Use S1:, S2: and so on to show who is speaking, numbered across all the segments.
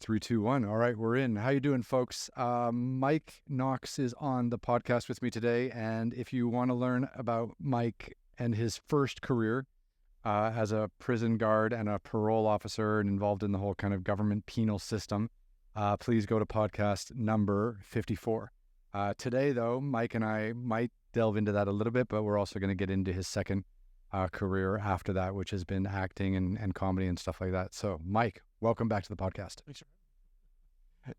S1: Three, two, one. All right, we're in. How you doing, folks? Mike Knox is on the podcast with me today, and if you want to learn about Mike and his first career as a prison guard and a parole officer and involved in the whole kind of government penal system, please go to podcast number 54. Today, though, Mike and I might delve into that a little bit, but we're also going to get into his second career after that, which has been acting and comedy and stuff like that. So, Mike, welcome back to the podcast.
S2: Thanks.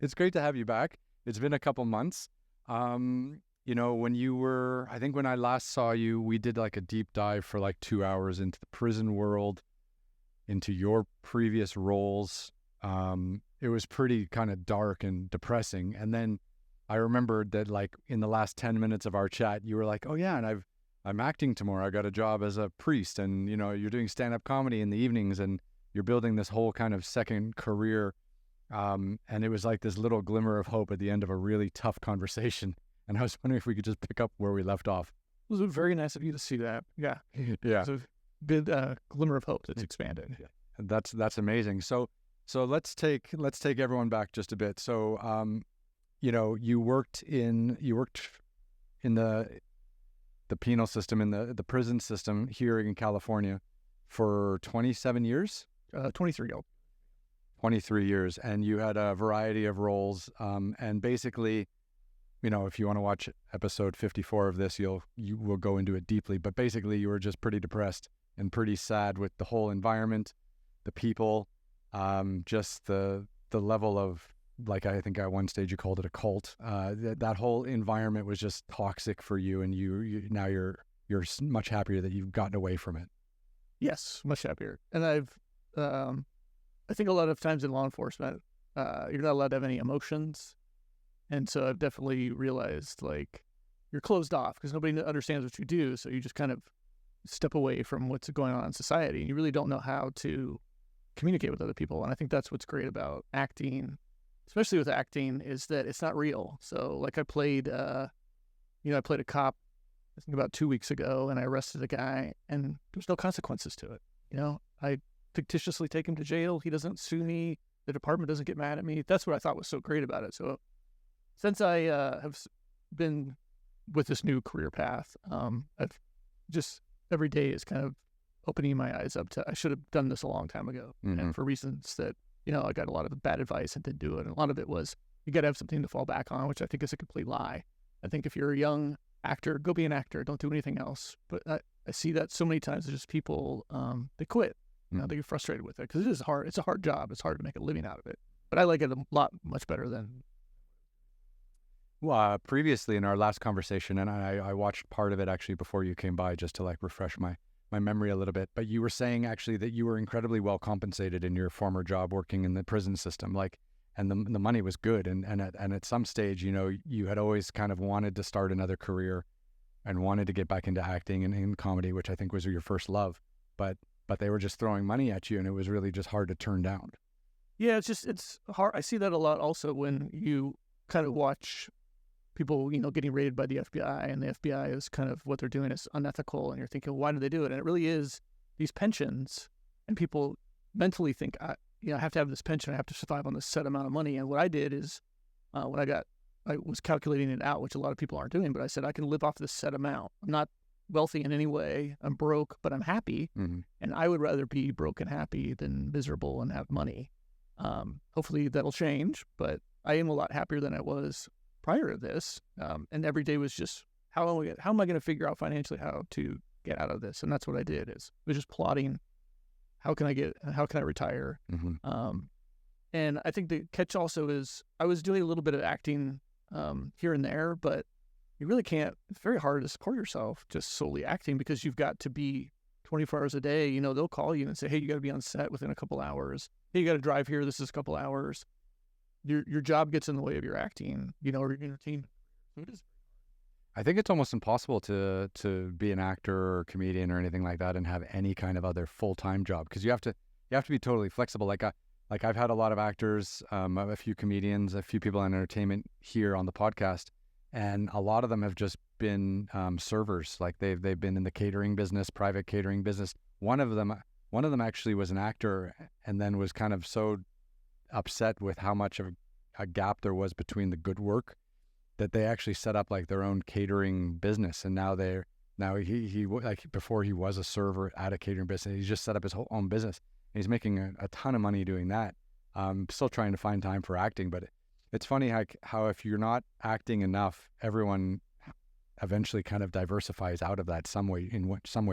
S1: It's great to have you back. It's been a couple months. When you were, I think when I last saw you, we did like a deep dive for like 2 hours into the prison world, into your previous roles. It was pretty kind of dark and depressing. And then I remembered that like in the last 10 minutes of our chat, you were like, oh yeah, and I'm acting tomorrow. I got a job as a priest, and you're doing stand-up comedy in the evenings, and you're building this whole kind of second career. And it was like this little glimmer of hope at the end of a really tough conversation. And I was wondering if we could just pick up where we left off.
S2: It was very nice of you to see that. Yeah.
S1: Yeah.
S2: It's a big glimmer of hope that's expanded.
S1: Yeah. That's amazing. So let's take everyone back just a bit. So, you worked in the penal system, in the prison system here in California for 27 years?
S2: 23.
S1: 23 years. And you had a variety of roles. And basically, if you want to watch episode 54 of this, you will go into it deeply. But basically, you were just pretty depressed and pretty sad with the whole environment, the people, just the level of, like, I think at one stage you called it a cult. That whole environment was just toxic for you, and now you're much happier that you've gotten away from it.
S2: Yes, much happier. And I think a lot of times in law enforcement, you're not allowed to have any emotions. And so I've definitely realized, like, you're closed off because nobody understands what you do. So you just kind of step away from what's going on in society, and you really don't know how to communicate with other people. And I think that's what's great about acting, especially with acting, is that it's not real. So like I played a cop, I think about 2 weeks ago, and I arrested a guy, and there's no consequences to it. I fictitiously take him to jail. He doesn't sue me. The department doesn't get mad at me. That's what I thought was so great about it. So since I have been with this new career path, I've just every day is kind of opening my eyes up to, I should have done this a long time ago.
S1: Mm-hmm.
S2: And for reasons that, I got a lot of bad advice and didn't do it. And a lot of it was, you got to have something to fall back on, which I think is a complete lie. I think if you're a young actor, go be an actor. Don't do anything else. But I see that so many times. There's just people, they quit. They get frustrated with it because it is hard. It's a hard job. It's hard to make a living out of it. But I like it much better than.
S1: Well, previously in our last conversation, and I watched part of it actually before you came by just to like refresh my memory a little bit, but you were saying actually that you were incredibly well compensated in your former job working in the prison system, like, and the money was good, and at some stage, you had always kind of wanted to start another career and wanted to get back into acting and in comedy, which I think was your first love, but they were just throwing money at you, and it was really just hard to turn down.
S2: Yeah, it's hard. I see that a lot also when you kind of watch people, getting raided by the FBI, and the FBI is kind of, what they're doing is unethical, and you're thinking, why do they do it? And it really is these pensions, and people mentally think, I have to have this pension, I have to survive on this set amount of money. And what I did is, I was calculating it out, which a lot of people aren't doing, but I said, I can live off this set amount. I'm not wealthy in any way. I'm broke, but I'm happy.
S1: Mm-hmm. And
S2: I would rather be broke and happy than miserable and have money. Hopefully that'll change, but I am a lot happier than I was prior to this. And every day was just, how am I going to figure out financially how to get out of this? And that's what I did. It was just plotting, how can I retire?
S1: Mm-hmm.
S2: And I think the catch also is, I was doing a little bit of acting here and there, but you really can't, it's very hard to support yourself just solely acting, because you've got to be 24 hours a day. They'll call you and say, hey, you got to be on set within a couple hours. Hey, you got to drive here. This is a couple hours. Your job gets in the way of your acting, or your team.
S1: I think it's almost impossible to be an actor or comedian or anything like that and have any kind of other full-time job, because you have to be totally flexible. Like I've had a lot of actors, a few comedians, a few people in entertainment here on the podcast, and a lot of them have just been servers. Like they've been in the catering business, private catering business. One of them actually was an actor, and then was kind of so upset with how much of a gap there was between the good work that they actually set up like their own catering business. And now he like before he was a server at a catering business, he's just set up his whole own business. And he's making a ton of money doing that. Still trying to find time for acting, but it's funny how if you're not acting enough, everyone eventually kind of diversifies out of that some way,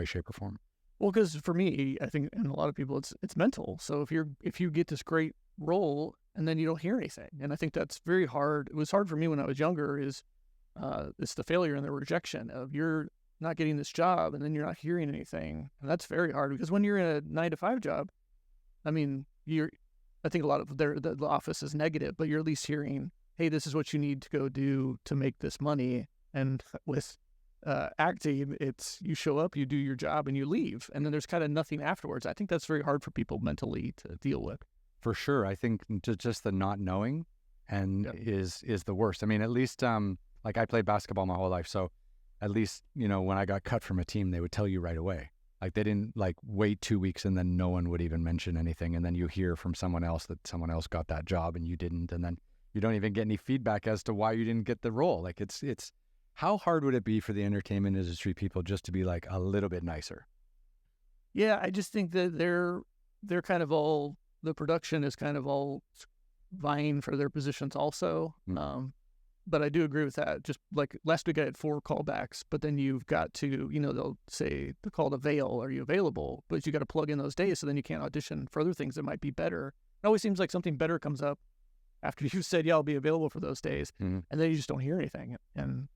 S1: shape, or form.
S2: Well, because for me, I think, and a lot of people, it's mental. So if you get this great role and then you don't hear anything, and I think that's very hard. It was hard for me when I was younger. It's the failure and the rejection of you're not getting this job and then you're not hearing anything, and that's very hard because when you're in a 9-to-5 job, I mean, I think a lot of the office is negative, but you're at least hearing, hey, this is what you need to go do to make this money. And with acting, it's you show up, you do your job, and you leave, and then there's kind of nothing afterwards. I think that's very hard for people mentally to deal with.
S1: For sure, I think just the not knowing is the worst. I mean, at least like I played basketball my whole life, so at least when I got cut from a team, they would tell you right away. Like they didn't like wait 2 weeks and then no one would even mention anything, and then you hear from someone else that someone else got that job and you didn't, and then you don't even get any feedback as to why you didn't get the role. Like it's how hard would it be for the entertainment industry people just to be like a little bit nicer?
S2: Yeah, I just think that they're kind of all, the production is kind of all vying for their positions also. But I do agree with that. Just like last week I had 4 callbacks, but then you've got to, they'll say the call to Vail, are you available? But you got to plug in those days, so then you can't audition for other things that might be better. It always seems like something better comes up after you've said, yeah, I'll be available for those days. And then you just don't hear anything. And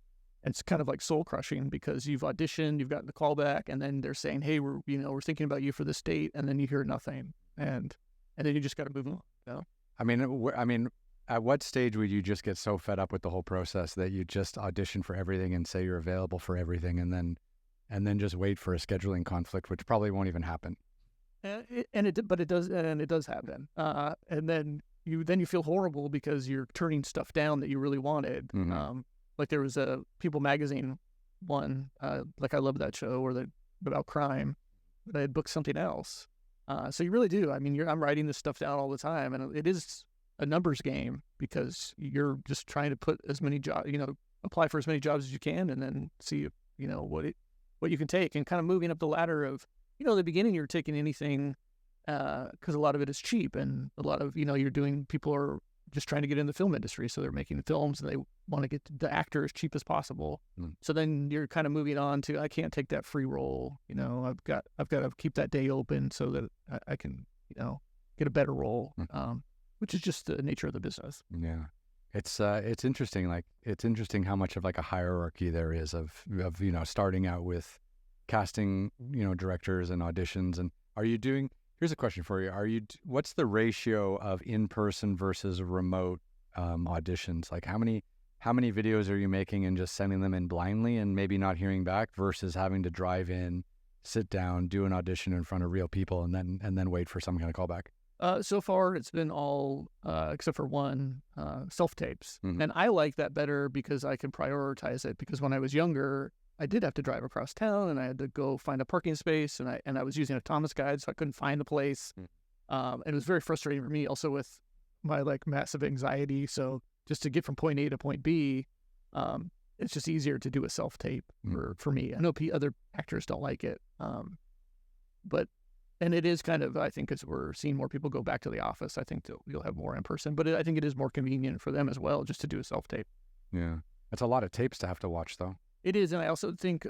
S2: it's kind of like soul crushing because you've auditioned, you've gotten the callback, and then they're saying, hey, we're thinking about you for this date. And then you hear nothing. And then you just got to move on.
S1: I mean, at what stage would you just get so fed up with the whole process that you just audition for everything and say you're available for everything, and then just wait for a scheduling conflict, which probably won't even happen?
S2: But it does happen. And then you feel horrible because you're turning stuff down that you really wanted. Like there was a People magazine one, like I love that show, or about crime, but I had booked something else. So you really do. I mean, I'm writing this stuff down all the time, and it is a numbers game because you're just trying to put as many jobs, apply for as many jobs as you can, and then see, what you can take, and kind of moving up the ladder of, the beginning you're taking anything, because a lot of it is cheap, and a lot of, people are just trying to get in the film industry, so they're making films and they want to get the actor as cheap as possible. So then you're kind of moving on to, I can't take that free role, I've got to keep that day open so that I can, get a better role. Which is just the nature of the business. Yeah.
S1: It's interesting. Like, it's interesting how much of like a hierarchy there is of starting out with casting, directors and auditions. And here's a question for you. What's the ratio of in-person versus remote auditions? Like how many videos are you making and just sending them in blindly and maybe not hearing back versus having to drive in, sit down, do an audition in front of real people and then wait for some kind of callback?
S2: So far, it's been all, except for one, self-tapes. And I like that better because I can prioritize it. Because when I was younger, I did have to drive across town and I had to go find a parking space. And I was using a Thomas guide, so I couldn't find the place. And it was very frustrating for me also with my massive anxiety. So just to get from point A to point B, it's just easier to do a self-tape for me. I know other actors don't like it. And it is kind of, I think, as we're seeing more people go back to the office, I think that you'll have more in person. But I think it is more convenient for them as well, just to do a self-tape.
S1: Yeah. That's a lot of tapes to have to watch, though.
S2: It is. And I also think,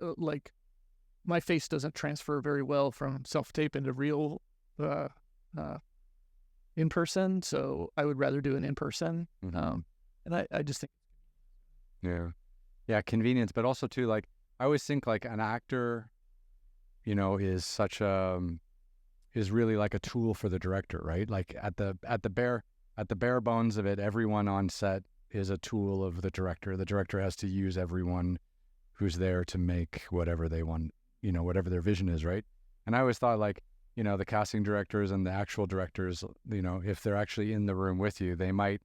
S2: my face doesn't transfer very well from self-tape into real in-person. So I would rather do an in-person. And I just think.
S1: Yeah. Yeah, convenience. But also, too, I always think, an actor, is such is really like a tool for the director, right? Like at the bare bones of it, everyone on set is a tool of the director. The director has to use everyone who's there to make whatever they want, whatever their vision is, right? And I always thought the casting directors and the actual directors, if they're actually in the room with you, they might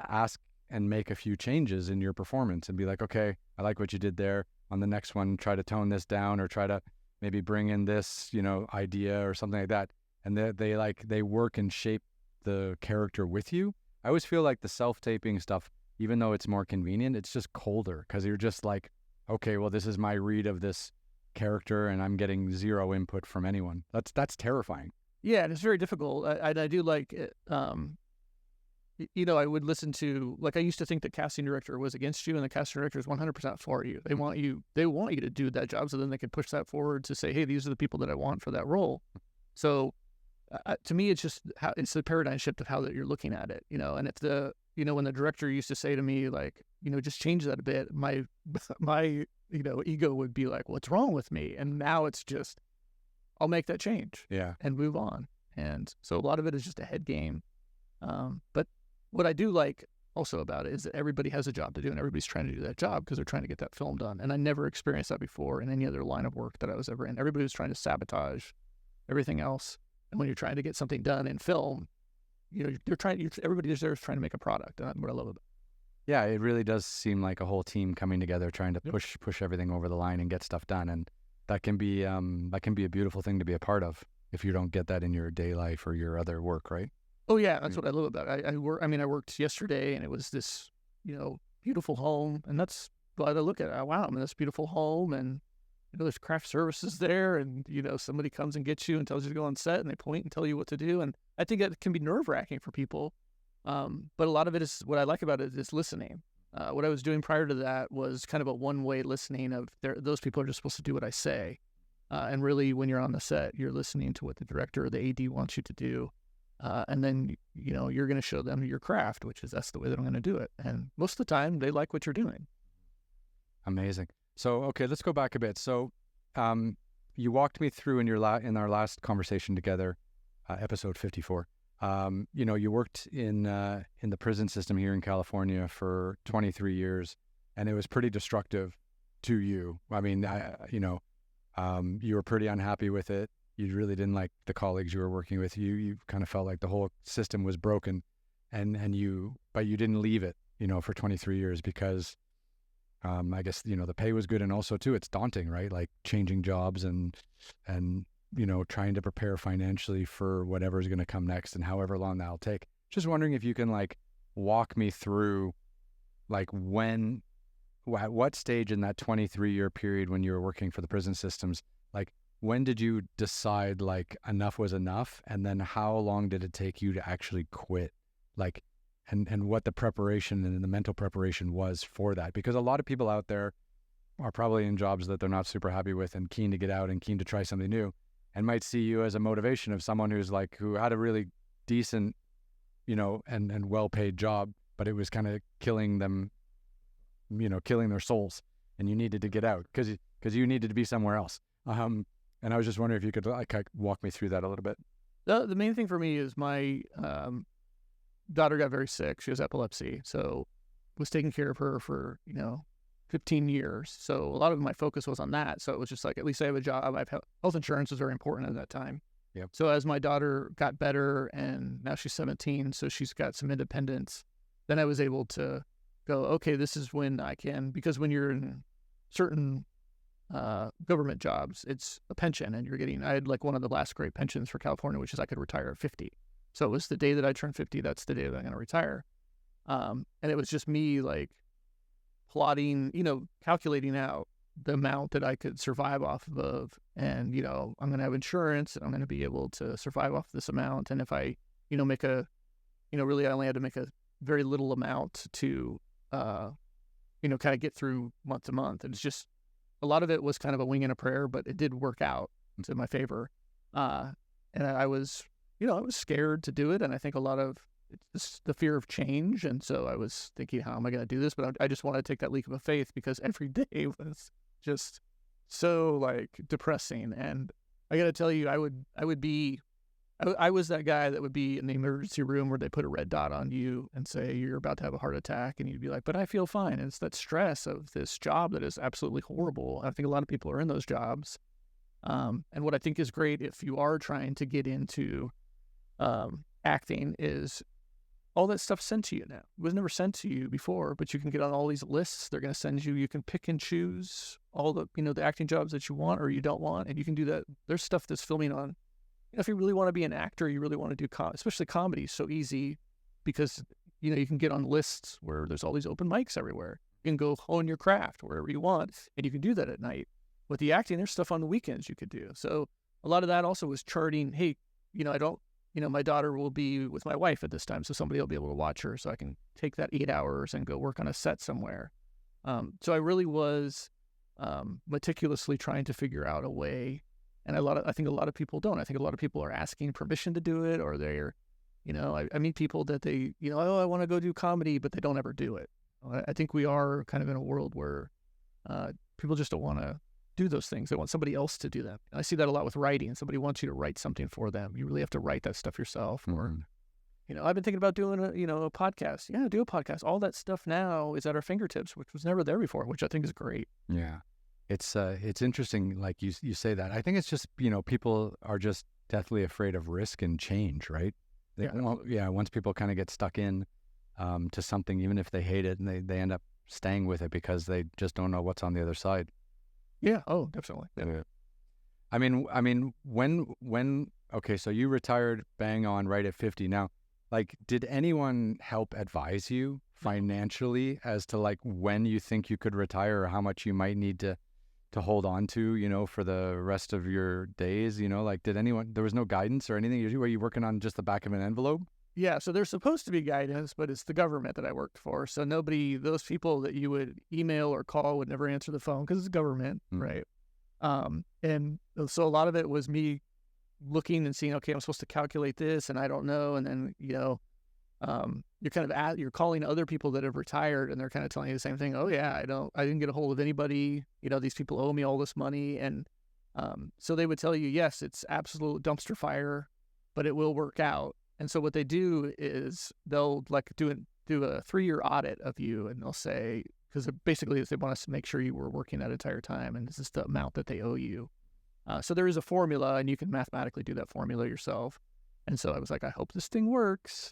S1: ask and make a few changes in your performance and be like, okay, I like what you did there. On the next one, try to tone this down or try to maybe bring in this, idea or something like that. And they work and shape the character with you. I always feel like the self-taping stuff, even though it's more convenient, it's just colder because you're just like, okay, well, this is my read of this character and I'm getting zero input from anyone. That's terrifying.
S2: Yeah, and it's very difficult. I do like it. I would listen to, like, I used to think the casting director was against you, and the casting director is 100% for you. They want you to do that job, so then they can push that forward to say, hey, these are the people that I want for that role. So to me, it's just it's the paradigm shift of how that you're looking at it, and if when the director used to say to me, like, just change that a bit, my ego would be like, what's wrong with me? And now it's just, I'll make that change and move on. And so a lot of it is just a head game. But what I do like also about it is that everybody has a job to do, and everybody's trying to do that job because they're trying to get that film done. And I never experienced that before in any other line of work that I was ever in. Everybody was trying to sabotage everything else. And when you're trying to get something done in film, everybody's there trying to make a product. And that's what I love about it.
S1: Yeah, it really does seem like a whole team coming together, trying to push everything over the line and get stuff done. And that can be a beautiful thing to be a part of if you don't get that in your day life or your other work, right?
S2: Oh yeah, that's what I love about it. I worked yesterday, and it was this, beautiful home, and that's what I look at. Wow, I'm in this beautiful home, and there's craft services there, and somebody comes and gets you and tells you to go on set, and they point and tell you what to do, and I think that can be nerve-wracking for people. But a lot of it is, what I like about it is listening. What I was doing prior to that was kind of a one-way listening of those people are just supposed to do what I say, and really when you're on the set, you're listening to what the director or the AD wants you to do. And then, you're going to show them your craft, that's the way that I'm going to do it. And most of the time, they like what you're doing.
S1: Amazing. So, okay, let's go back a bit. So, you walked me through in our last conversation together, episode 54. You worked in the prison system here in California for 23 years, and it was pretty destructive to you. I mean, you were pretty unhappy with it. You really didn't like the colleagues you were working with. You kind of felt like the whole system was broken, but you didn't leave it, for 23 years because, I guess, the pay was good, and also too, it's daunting, right? Like changing jobs and trying to prepare financially for whatever's going to come next and however long that'll take. Just wondering if you can walk me through, at what stage in that 23-year period when you were working for the prison systems, when did you decide enough was enough? And then how long did it take you to actually quit? And what the preparation and the mental preparation was for that? Because a lot of people out there are probably in jobs that they're not super happy with and keen to get out and keen to try something new, and might see you as a motivation of someone who had a really decent, and well-paid job, but it was kind of killing them, killing their souls, and you needed to get out because you needed to be somewhere else. And I was just wondering if you could walk me through that a little bit.
S2: The main thing for me is my daughter got very sick. She has epilepsy, so was taking care of her for 15 years. So a lot of my focus was on that. So it was just at least I have a job. Health insurance was very important at that time.
S1: Yep.
S2: So as my daughter got better, and now she's 17, so she's got some independence, then I was able to go, okay, this is when I can, because when you're in certain government jobs, it's a pension, and I had one of the last great pensions for California, which is I could retire at 50. So it was the day that I turned 50, that's the day that I'm going to retire. And it was just me plotting, calculating out the amount that I could survive off of, and, I'm going to have insurance, and I'm going to be able to survive off this amount. And if I, make really I only had to make a very little amount to, kind of get through month to month. And it's just, a lot of it was kind of a wing and a prayer, but it did work out to my favor. And I was scared to do it. And I think a lot of it's the fear of change. And so I was thinking, how am I going to do this? But I just wanted to take that leap of faith, because every day was just so depressing. And I got to tell you, I was that guy that would be in the emergency room where they put a red dot on you and say you're about to have a heart attack, and you'd be like, but I feel fine. And it's that stress of this job that is absolutely horrible. I think a lot of people are in those jobs. And what I think is great if you are trying to get into acting is all that stuff sent to you now. It was never sent to you before, but you can get on all these lists they're going to send you. You can pick and choose all the, the acting jobs that you want or you don't want, and you can do that. There's stuff that's filming on if you really want to be an actor, you really want to do especially comedy, is so easy because, you can get on lists where there's all these open mics everywhere. You can go hone your craft wherever you want, and you can do that at night. With the acting, there's stuff on the weekends you could do. So a lot of that also was charting, hey, I don't, my daughter will be with my wife at this time, so somebody will be able to watch her, so I can take that 8 hours and go work on a set somewhere. So I really was meticulously trying to figure out a way. And I think a lot of people don't. I think a lot of people are asking permission to do it, or they're, I meet people that they, I want to go do comedy, but they don't ever do it. I think we are kind of in a world where people just don't want to do those things. They want somebody else to do them. I see that a lot with writing. Somebody wants you to write something for them. You really have to write that stuff yourself. Or, I've been thinking about doing a podcast. Yeah, do a podcast. All that stuff now is at our fingertips, which was never there before, which I think is great.
S1: Yeah. It's interesting, like you say that. I think it's just, people are just deathly afraid of risk and change, right? Once people kind of get stuck in to something, even if they hate it, and they end up staying with it because they just don't know what's on the other side.
S2: Yeah. Oh, definitely.
S1: Yeah. I mean, when okay, so you retired bang on right at 50. Now, like, did anyone help advise you financially as to like when you think you could retire, or how much you might need to hold on to, for the rest of your days? Like, there was no guidance or anything? Were you working on just the back of an envelope?
S2: Yeah, so there's supposed to be guidance, but it's the government that I worked for. So those people that you would email or call would never answer the phone because it's government, right? And so a lot of it was me looking and seeing, okay, I'm supposed to calculate this, and I don't know. And then, you're kind of you're calling other people that have retired, and they're kind of telling you the same thing. Oh yeah, I didn't get a hold of anybody. These people owe me all this money, and so they would tell you, yes, it's absolute dumpster fire, but it will work out. And so what they do is they'll like do a 3-year audit of you, and they'll say, because basically they want us to make sure you were working that entire time, and this is the amount that they owe you. So there is a formula, and you can mathematically do that formula yourself. And so I was like, I hope this thing works.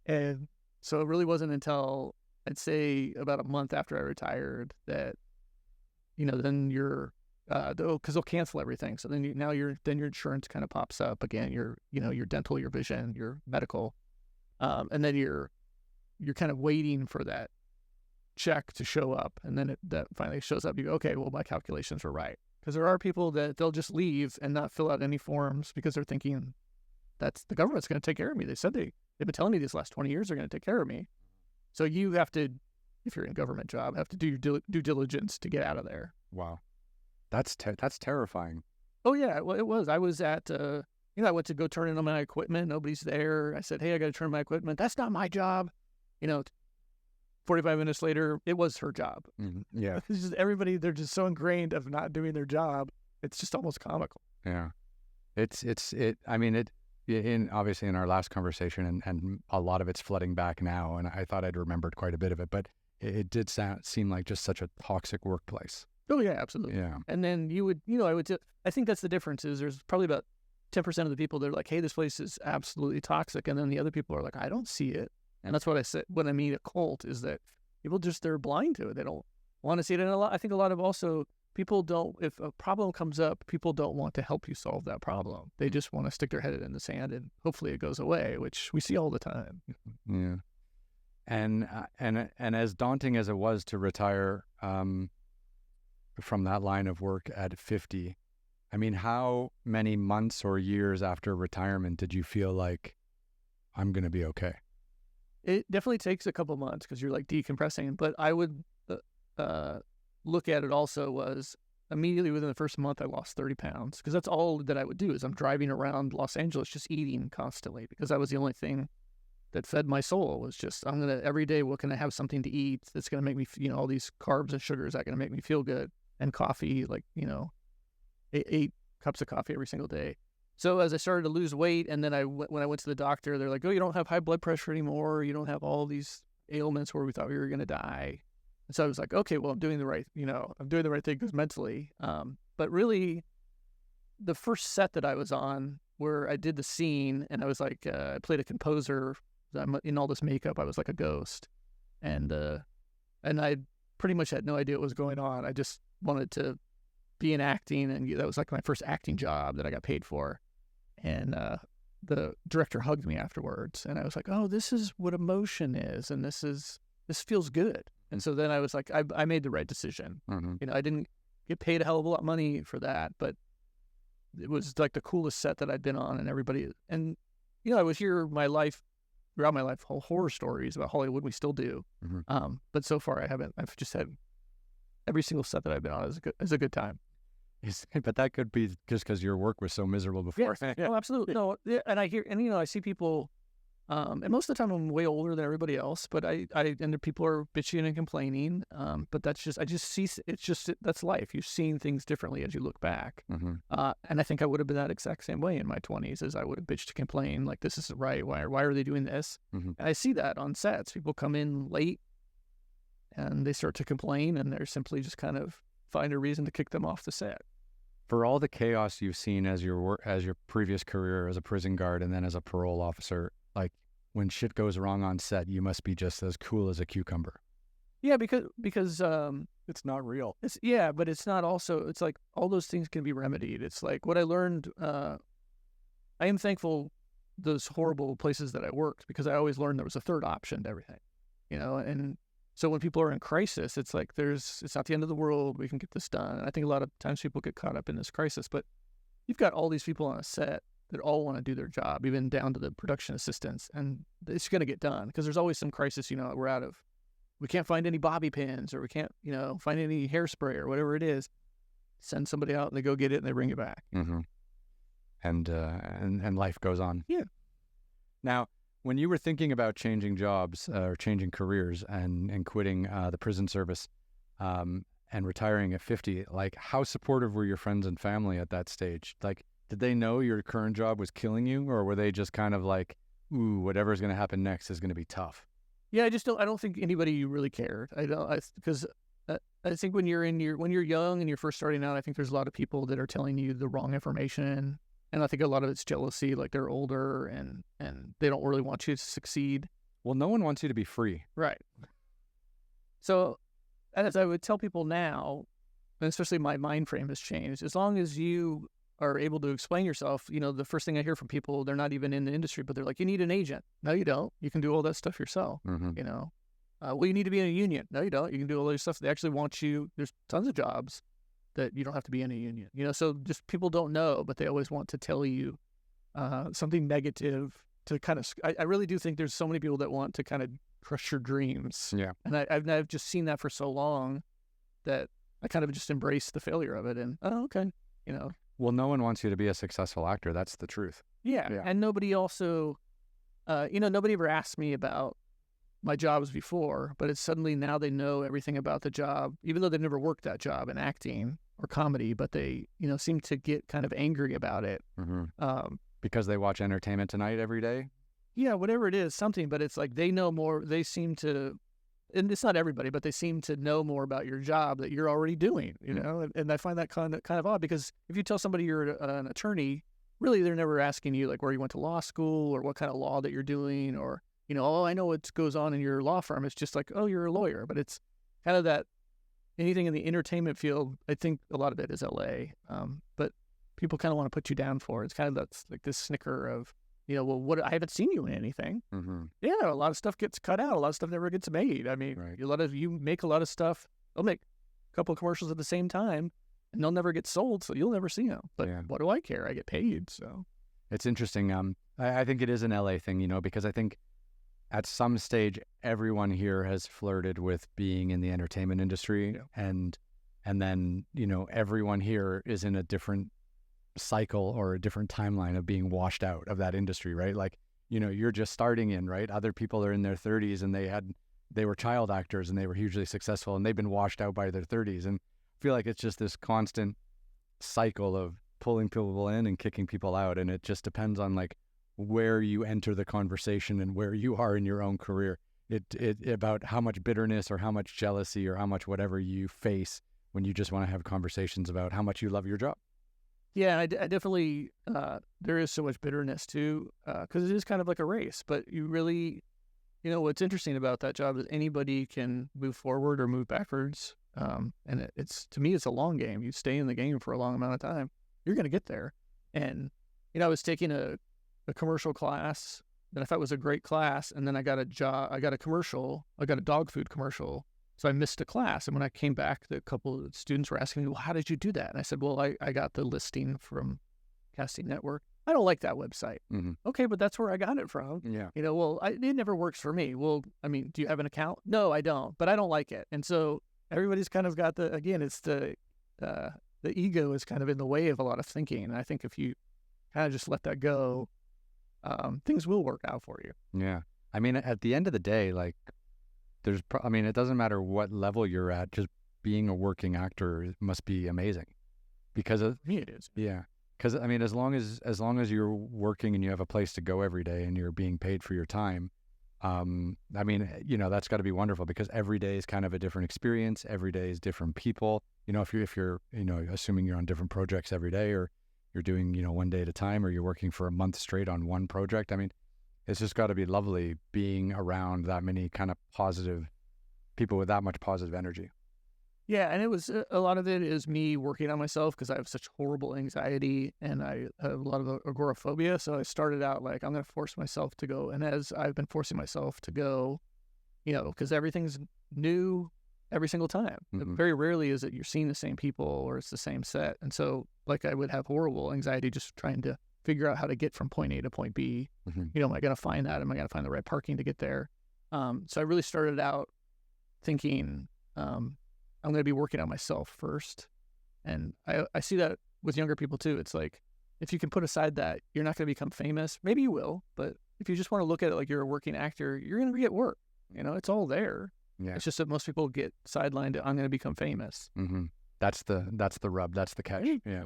S2: And so it really wasn't until I'd say about a month after I retired that, then you're, because they'll cancel everything. So then your insurance kind of pops up again. Your dental, your vision, your medical, and then you're kind of waiting for that check to show up, and then that finally shows up. You go, okay, well, my calculations were right. Because there are people that they'll just leave and not fill out any forms because they're thinking that's the government's going to take care of me. They said they've been telling me these last 20 years they're going to take care of me. So you have to, if you're in a government job, have to do your due diligence to get out of there.
S1: Wow. That's terrifying.
S2: Oh, yeah. Well, it was. I was at, I went to go turn in on my equipment. Nobody's there. I said, hey, I got to turn my equipment. That's not my job. 45 minutes later, it was her job.
S1: Yeah.
S2: It's just everybody, they're just so ingrained of not doing their job. It's just almost comical.
S1: Yeah. Obviously in our last conversation, and a lot of it's flooding back now, and I thought I'd remembered quite a bit of it, but it did seem like just such a toxic workplace.
S2: Oh, yeah, absolutely.
S1: Yeah.
S2: And then I think that's the difference is there's probably about 10% of the people that are like, hey, this place is absolutely toxic. And then the other people are like, I don't see it. And that's what I said when I mean a cult is that people they're blind to it. They don't want to see it. And I think a lot of also people don't, if a problem comes up, people don't want to help you solve that problem. They just want to stick their head in the sand and hopefully it goes away, which we see all the time.
S1: Yeah. And as daunting as it was to retire from that line of work at 50, I mean, how many months or years after retirement did you feel like I'm going to be okay?
S2: It definitely takes a couple months because you're like decompressing. But I would look at it also was immediately within the first month, I lost 30 pounds because that's all that I would do is I'm driving around Los Angeles just eating constantly because that was the only thing that fed my soul was just every day, what can I have something to eat that's going to make me, all these carbs and sugars that are going to make me feel good, and coffee, like, 8 cups of coffee every single day. So as I started to lose weight, and then when I went to the doctor, they're like, oh, you don't have high blood pressure anymore. You don't have all these ailments where we thought we were going to die. And so I was like, okay, well, I'm doing the right thing because mentally. But really, the first set that I was on where I did the scene and I was like, I played a composer. I'm in all this makeup. I was like a ghost. And I pretty much had no idea what was going on. I just wanted to be in acting. And that was like my first acting job that I got paid for. And the director hugged me afterwards, and I was like, oh, this is what emotion is, and this feels good. And so then I was like, I made the right decision.
S1: Mm-hmm.
S2: I didn't get paid a hell of a lot of money for that, but it was like the coolest set that I'd been on, and everybody, and I would hear throughout my life, whole horror stories about Hollywood. We still do.
S1: Mm-hmm.
S2: But so far I haven't. I've just had every single set that I've been on is a good time.
S1: But that could be just because your work was so miserable before.
S2: Yeah. Oh, absolutely. No, yeah, and I see people, and most of the time I'm way older than everybody else, but and people are bitching and complaining. But I just see, that's life. You've seen things differently as you look back.
S1: Mm-hmm.
S2: And I think I would have been that exact same way in my 20s, as I would have bitched to complain, like, this isn't right. Why are they doing this?
S1: Mm-hmm.
S2: And I see that on sets. People come in late and they start to complain, and they're simply just kind of find a reason to kick them off the set.
S1: For all the chaos you've seen as your previous career as a prison guard and then as a parole officer, like, when shit goes wrong on set, you must be just as cool as a cucumber.
S2: Yeah, because
S1: it's not real.
S2: But it's not also. It's like all those things can be remedied. It's like what I learned. I am thankful those horrible places that I worked, because I always learned there was a third option to everything. And so when people are in crisis, it's like it's not the end of the world. We can get this done. And I think a lot of times people get caught up in this crisis, but you've got all these people on a set that all want to do their job, even down to the production assistants, and it's going to get done, because there's always some crisis. We can't find any bobby pins, or we can't, find any hairspray or whatever it is. Send somebody out and they go get it and they bring it back.
S1: Mm-hmm. And life goes on.
S2: Yeah.
S1: Now, when you were thinking about changing jobs or changing careers and quitting the prison service and retiring at 50, like, how supportive were your friends and family at that stage? Like, did they know your current job was killing you, or were they just kind of like, ooh, whatever's going to happen next is going to be tough?
S2: Yeah, I don't think anybody really cared. Because I think when you're young and you're first starting out, I think there's a lot of people that are telling you the wrong information. And I think a lot of it's jealousy, like they're older and they don't really want you to succeed.
S1: Well, no one wants you to be free.
S2: Right. So, as I would tell people now, and especially my mind frame has changed, as long as you are able to explain yourself, the first thing I hear from people, they're not even in the industry, but they're like, you need an agent. No, you don't. You can do all that stuff yourself.
S1: Mm-hmm.
S2: Well, you need to be in a union. No, you don't. You can do all this stuff. They actually want you. There's tons of jobs that you don't have to be in a union. So just people don't know, but they always want to tell you something negative to kind of. I really do think there's so many people that want to kind of crush your dreams.
S1: Yeah.
S2: And I've just seen that for so long that I kind of just embraced the failure of it. And okay,
S1: Well, no one wants you to be a successful actor. That's the truth.
S2: Yeah. And nobody also, nobody ever asked me about my jobs before, but it's suddenly now they know everything about the job, even though they've never worked that job in acting or comedy, but they, seem to get kind of angry about it.
S1: Mm-hmm. Because they watch Entertainment Tonight every day?
S2: Yeah, whatever it is, something, but it's like they know more. They seem to, and it's not everybody, but they seem to know more about your job that you're already doing, and I find that kind of odd, because if you tell somebody you're an attorney, really they're never asking you like where you went to law school or what kind of law that you're doing, or, oh, I know what goes on in your law firm. It's just like, oh, you're a lawyer, but it's kind of that anything in the entertainment field, I think a lot of it is LA, but people kind of want to put you down for it. It's kind of that's like this snicker of, well, what, I haven't seen you in anything.
S1: Mm-hmm.
S2: Yeah, a lot of stuff gets cut out. A lot of stuff never gets made. I mean,
S1: right.
S2: You make a lot of stuff. They'll make a couple of commercials at the same time, and they'll never get sold, so you'll never see them. But what do I care? I get paid, so.
S1: It's interesting. I think it is an LA thing, because I think at some stage everyone here has flirted with being in the entertainment industry, and then everyone here is in a different cycle or a different timeline of being washed out of that industry, right? Like, you're just starting in, right? Other people are in their 30s and they were child actors and they were hugely successful and they've been washed out by their 30s. And I feel like it's just this constant cycle of pulling people in and kicking people out. And it just depends on like where you enter the conversation and where you are in your own career. It about how much bitterness or how much jealousy or how much whatever you face when you just want to have conversations about how much you love your job.
S2: Yeah, I definitely, there is so much bitterness too, because it is kind of like a race, but you really, what's interesting about that job is anybody can move forward or move backwards. And to me, it's a long game. You stay in the game for a long amount of time, you're going to get there. And, I was taking a commercial class that I thought was a great class, and then I got a job. I got a dog food commercial. So I missed a class. And when I came back, a couple of students were asking me, well, how did you do that? And I said, well, I got the listing from Casting Network. I don't like that website.
S1: Mm-hmm.
S2: Okay, but that's where I got it from.
S1: Yeah.
S2: Well, it never works for me. Well, I mean, do you have an account? No, I don't, but I don't like it. And so everybody's kind of got it's the ego is kind of in the way of a lot of thinking. And I think if you kind of just let that go, things will work out for you.
S1: Yeah. I mean, at the end of the day, like, it doesn't matter what level you're at, just being a working actor must be amazing. Because
S2: For me, it is.
S1: Yeah. Because, I mean, as long as you're working and you have a place to go every day and you're being paid for your time, I mean, that's got to be wonderful, because every day is kind of a different experience. Every day is different people. If you're assuming you're on different projects every day, or you're doing, one day at a time, or you're working for a month straight on one project. I mean, it's just got to be lovely being around that many kind of positive people with that much positive energy.
S2: Yeah, and it was a lot of it is me working on myself, because I have such horrible anxiety and I have a lot of agoraphobia. So I started out like, I'm going to force myself to go. And as I've been forcing myself to go, because everything's new every single time.
S1: Mm-hmm.
S2: Very rarely is it you're seeing the same people or it's the same set. And so like I would have horrible anxiety just trying to figure out how to get from point A to point B.
S1: Mm-hmm.
S2: Am I going to find that? Am I going to find the right parking to get there? So I really started out thinking, I'm going to be working on myself first. And I see that with younger people too. It's like, if you can put aside that, you're not going to become famous. Maybe you will, but if you just want to look at it like you're a working actor, you're going to get work. It's all there.
S1: Yeah.
S2: It's just that most people get sidelined. I'm going to become famous.
S1: Mm-hmm. That's the rub. That's the catch. Yeah.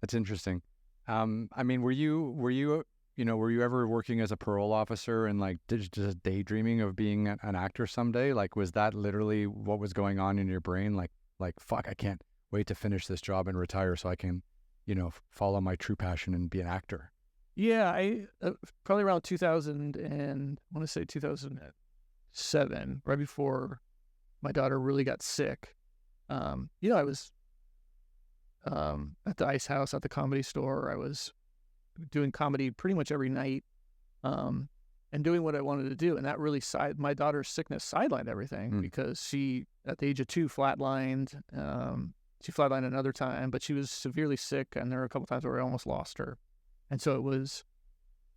S1: That's interesting. I mean, were you ever working as a parole officer and like just daydreaming of being an actor someday? Like, was that literally what was going on in your brain? Like, fuck, I can't wait to finish this job and retire so I can, follow my true passion and be an actor.
S2: Yeah, I probably around 2000 and I want to say 2007, right before my daughter really got sick. I was at the Ice House at the Comedy Store. I was doing comedy pretty much every night, and doing what I wanted to do. And that really my daughter's sickness sidelined everything, because she, at the age of 2, flatlined. She flatlined another time, but she was severely sick, and there were a couple times where I almost lost her. And so it was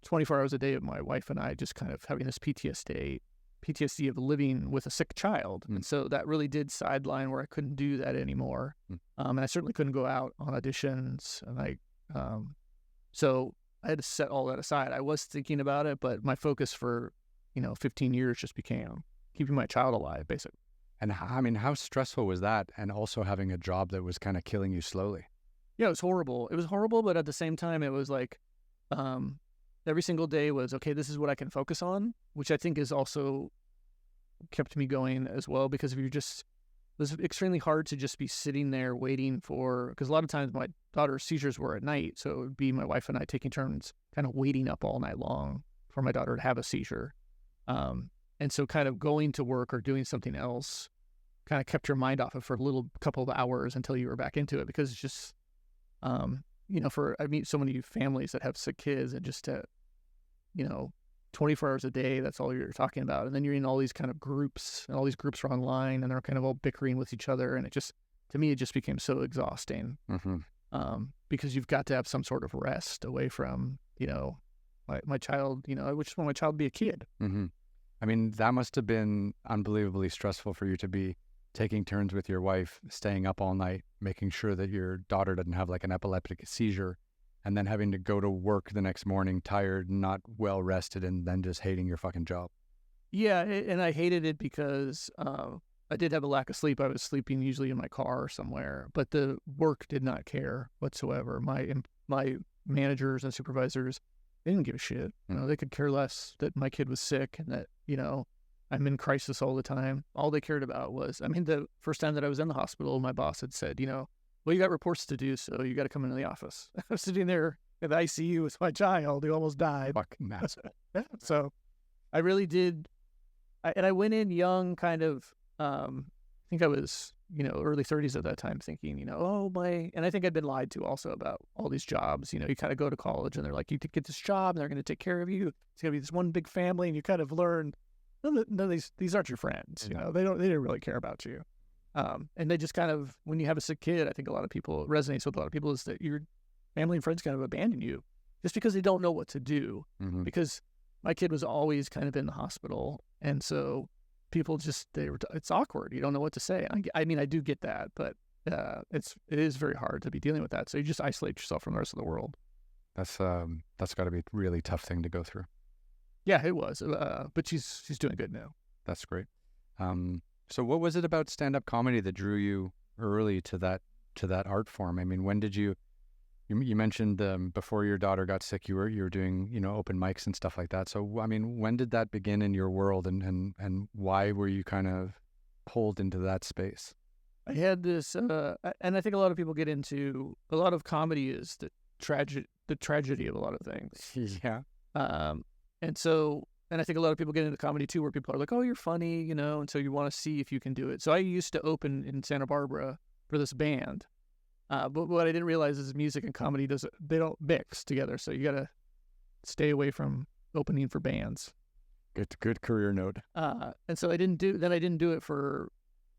S2: 24 hours a day of my wife and I just kind of having this PTSD of living with a sick child. And so that really did sideline where I couldn't do that anymore. And I certainly couldn't go out on auditions. And so I had to set all that aside. I was thinking about it, but my focus for, 15 years just became keeping my child alive, basically.
S1: And how stressful was that? And also having a job that was kind of killing you slowly.
S2: Yeah, it was horrible. It was horrible, but at the same time, it was like every single day was, okay, this is what I can focus on, which I think is also kept me going as well, because if you're just, it was extremely hard to just be sitting there waiting for, because a lot of times my daughter's seizures were at night, so it would be my wife and I taking turns kind of waiting up all night long for my daughter to have a seizure. And so kind of going to work or doing something else kind of kept your mind off it for a couple of hours until you were back into it, because it's just, I meet so many families that have sick kids, and just to, 24 hours a day, that's all you're talking about. And then you're in all these kind of groups, and all these groups are online, and they're kind of all bickering with each other. And to me, it just became so exhausting, because you've got to have some sort of rest away from, my child. I just want my child to be a kid.
S1: Mm-hmm. I mean, that must have been unbelievably stressful for you to be taking turns with your wife, staying up all night, making sure that your daughter doesn't have like an epileptic seizure, and then having to go to work the next morning tired, not well rested, and then just hating your fucking job.
S2: Yeah, and I hated it because I did have a lack of sleep. I was sleeping usually in my car or somewhere, but the work did not care whatsoever. My managers and supervisors, they didn't give a shit. They could care less that my kid was sick and that, I'm in crisis all the time. All they cared about was, the first time that I was in the hospital, my boss had said, well, you got reports to do, so you got to come into the office. I was sitting there in the ICU with my child who almost died.
S1: Fucking asshole.
S2: So I really did. I went in young, kind of, I think I was early 30s at that time, thinking, and I think I'd been lied to also about all these jobs. You kind of go to college and they're like, you get this job and they're going to take care of you. It's going to be this one big family, and you kind of learn, no, these aren't your friends. They didn't really care about you. And they just kind of, when you have a sick kid, I think a lot of people, it resonates with a lot of people, is that your family and friends kind of abandon you just because they don't know what to do.
S1: Mm-hmm.
S2: Because my kid was always kind of in the hospital, and so people just, it's awkward. You don't know what to say. I mean, I do get that, but it is very hard to be dealing with that. So you just isolate yourself from the rest of the world.
S1: That's got to be a really tough thing to go through.
S2: Yeah, it was. But she's doing good now.
S1: That's great. So what was it about stand-up comedy that drew you early to that art form? I mean, when did you mentioned before your daughter got sick, you were doing, open mics and stuff like that. So, I mean, when did that begin in your world, and why were you kind of pulled into that space?
S2: I had this, and I think a lot of people get into, a lot of comedy is the tragedy of a lot of things.
S1: Yeah.
S2: And I think a lot of people get into comedy too, where people are like, oh, you're funny, and so you want to see if you can do it. So I used to open in Santa Barbara for this band. But what I didn't realize is music and comedy they don't mix together. So you got to stay away from opening for bands.
S1: Good career note.
S2: And so I didn't do it for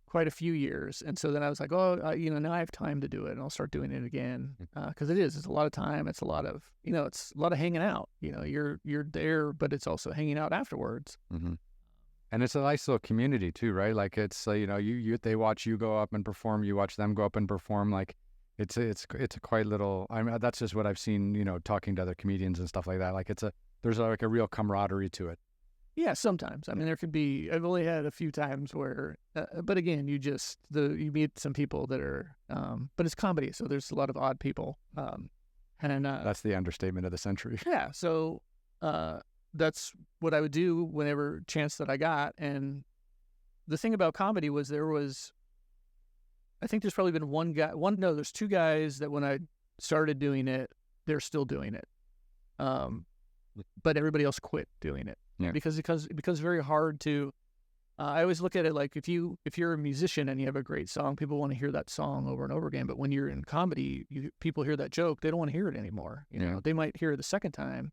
S2: quite a few years. And so then I was like, now I have time to do it, and I'll start doing it again. Cause it's a lot of time. It's a lot of, it's a lot of hanging out, you're there, but it's also hanging out afterwards.
S1: Mm-hmm. And it's a nice little community too, right? Like it's, they watch you go up and perform, you watch them go up and perform. Like, it's a quite little. I mean, that's just what I've seen. Talking to other comedians and stuff like that. Like there's like a real camaraderie to it.
S2: Yeah, sometimes. I mean, there could be. I've only had a few times where, but again, you meet some people that are. But it's comedy, so there's a lot of odd people. And
S1: that's the understatement of the century.
S2: Yeah, so that's what I would do whenever chance that I got. And the thing about comedy was I think there's probably been there's two guys that when I started doing it, they're still doing it. But everybody else quit doing it.
S1: Yeah.
S2: Because it becomes very hard to, I always look at it like if you're a musician and you have a great song, people want to hear that song over and over again. But when you're in comedy, people hear that joke, they don't want to hear it anymore. They might hear it the second time.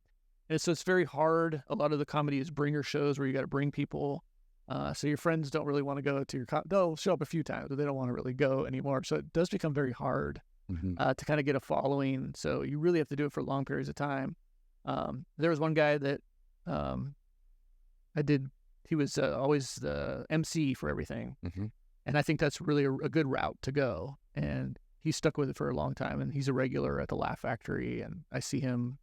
S2: And so it's very hard. A lot of the comedy is bringer shows where you got to bring people. So your friends don't really want to go to your they'll show up a few times, but they don't want to really go anymore. So it does become very hard to kind of get a following. So you really have to do it for long periods of time. There was one guy that he was always the MC for everything. Mm-hmm. And I think that's really a good route to go. And he stuck with it for a long time, and he's a regular at the Laugh Factory, and I see him.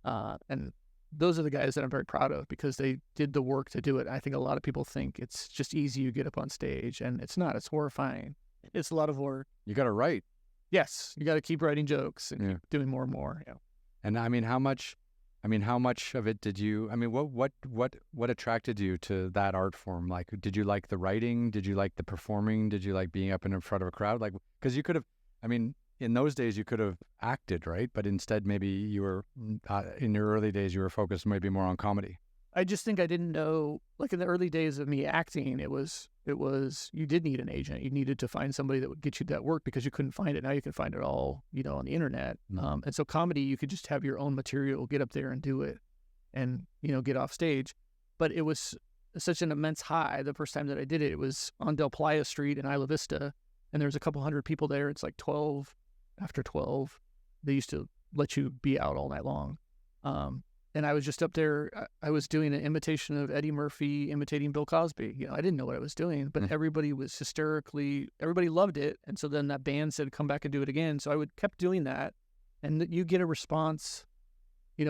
S2: And those are the guys that I'm very proud of because they did the work to do it. I think a lot of people think it's just easy. You get up on stage, and it's not. It's horrifying. It's a lot of work.
S1: You got to write.
S2: Yes, you got to keep writing jokes and keep doing more and more. Yeah.
S1: And how much of it did you? I mean, what attracted you to that art form? Like, did you like the writing? Did you like the performing? Did you like being up in front of a crowd? Like, because you could have. I mean, in those days you could have acted, right? But instead, maybe you were in your early days you were focused maybe more on comedy.
S2: I just think I didn't know, like in the early days of me acting, it was you did need an agent. You needed to find somebody that would get you that work because you couldn't find it. Now you can find it all, on the internet. Mm-hmm. And so comedy, you could just have your own material, get up there and do it, and get off stage. But it was such an immense high. The first time that I did it, it was on Del Playa Street in Isla Vista, and there was a couple hundred people there. It's like 12. After 12, they used to let you be out all night long. And I was just up there. I was doing an imitation of Eddie Murphy imitating Bill Cosby. I didn't know what I was doing, but everybody was everybody loved it. And so then that band said, come back and do it again. So I kept doing that. And you get a response,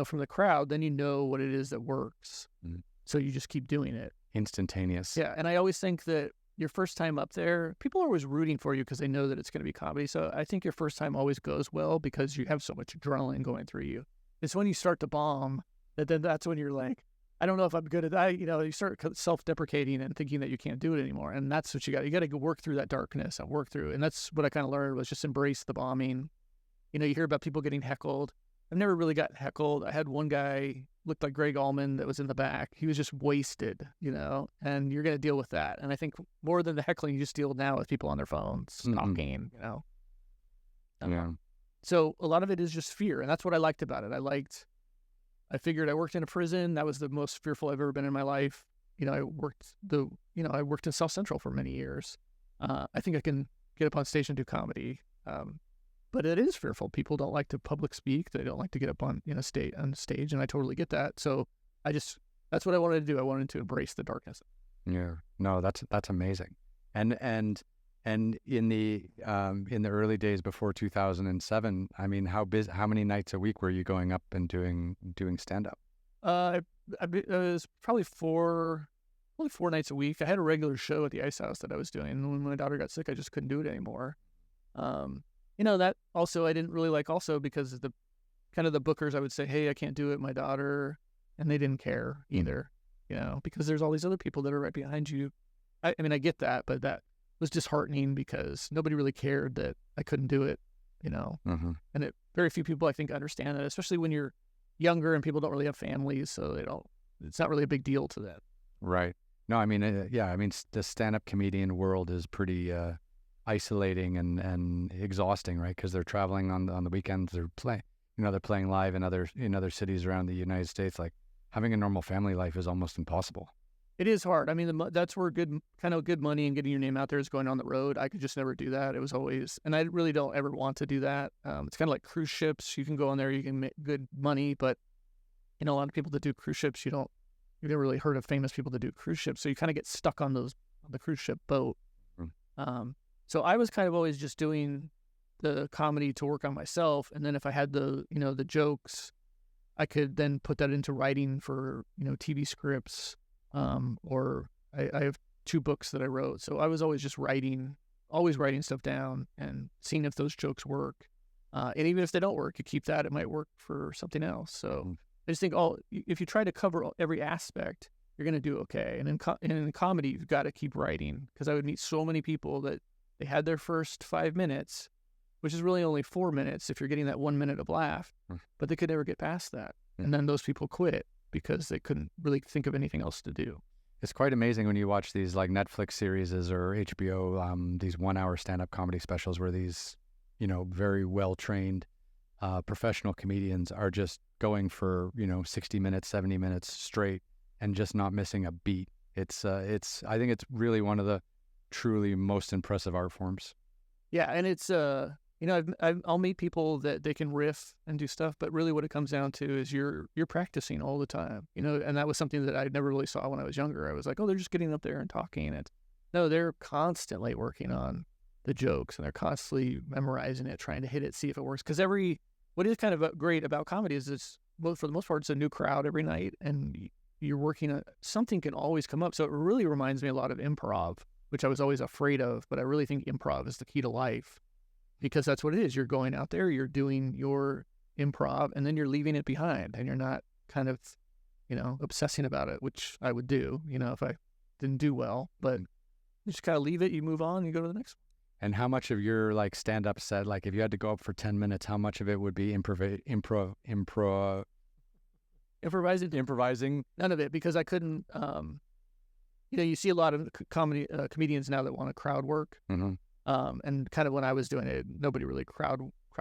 S2: from the crowd, then you know what it is that works. Mm-hmm. So you just keep doing it.
S1: Instantaneous.
S2: Yeah. And I always think that your first time up there, people are always rooting for you because they know that it's going to be comedy. So I think your first time always goes well because you have so much adrenaline going through you. It's when you start to bomb that's when you're like, I don't know if I'm good at that. You start self-deprecating and thinking that you can't do it anymore. And that's what you got. You got to go work through that darkness and work through. And that's what I kind of learned was just embrace the bombing. You hear about people getting heckled. I've never really got heckled. I had one guy looked like Greg Allman that was in the back. He was just wasted, and you're going to deal with that. And I think more than the heckling, you just deal now with people on their phones talking,
S1: Yeah.
S2: So a lot of it is just fear. And that's what I liked about it. I figured I worked in a prison. That was the most fearful I've ever been in my life. I worked in South Central for many years. I think I can get up on stage and do comedy. But it is fearful. People don't like to public speak. They don't like to get up on stage, and I totally get that. So that's what I wanted to do. I wanted to embrace the darkness.
S1: Yeah. No, that's amazing. And in the early days before 2007, I mean, how many nights a week were you going up and doing stand up?
S2: It was probably four nights a week. I had a regular show at the Ice House that I was doing. And when my daughter got sick, I just couldn't do it anymore. That also I didn't really like also because the bookers, I would say, hey, I can't do it, my daughter, and they didn't care either, because there's all these other people that are right behind you. I mean, I get that, but that was disheartening because nobody really cared that I couldn't do it, and very few people I think understand that, especially when you're younger and people don't really have families, so it's not really a big deal to them.
S1: Right. No, I mean, the stand-up comedian world is pretty isolating and exhausting, right? Because they're traveling on the weekends. They're playing live in other cities around the United States. Like having a normal family life is almost impossible.
S2: It is hard. I mean, that's where good money and getting your name out there is going on the road. I could just never do that. It was always, and I really don't ever want to do that. It's kind of like cruise ships. You can go on there, you can make good money, but a lot of people that do cruise ships, you've never really heard of famous people that do cruise ships, so you kind of get stuck on the cruise ship boat. So I was kind of always just doing the comedy to work on myself, and then if I had the jokes, I could then put that into writing for TV scripts. Or I have 2 books that I wrote, so I was always just writing stuff down and seeing if those jokes work. And even if they don't work, you keep that; it might work for something else. So I just think if you try to cover every aspect, you're going to do okay. And in comedy, you've got to keep writing, because I would meet so many people that they had their first 5 minutes, which is really only 4 minutes if you're getting that 1 minute of laugh, but they could never get past that. And then those people quit because they couldn't really think of anything else to do.
S1: It's quite amazing when you watch these like Netflix series or HBO, these 1-hour stand-up comedy specials where these, very well-trained professional comedians are just going for, 60 minutes, 70 minutes straight and just not missing a beat. I think it's really one of the truly most impressive art forms.
S2: Yeah, and it's I'll meet people that they can riff and do stuff, but really what it comes down to is you're practicing all the time, and that was something that I never really saw when I was younger. I was like, oh, they're just getting up there and talking. No, they're constantly working on the jokes, and they're constantly memorizing it, trying to hit it, see if it works. Because what is kind of great about comedy is for the most part, it's a new crowd every night, and you're working something can always come up. So it really reminds me a lot of improv, which I was always afraid of, but I really think improv is the key to life. Because that's what it is. You're going out there, you're doing your improv, and then you're leaving it behind, and you're not kind of, obsessing about it, which I would do, if I didn't do well. But you just kind of leave it, you move on, you go to the next one.
S1: And how much of your like stand-up set, like if you had to go up for 10 minutes, how much of it would be improvising?
S2: None of it, because I couldn't. You see a lot of comedians now that want to crowd work.
S1: Mm-hmm.
S2: And kind of when I was doing it, nobody really crowd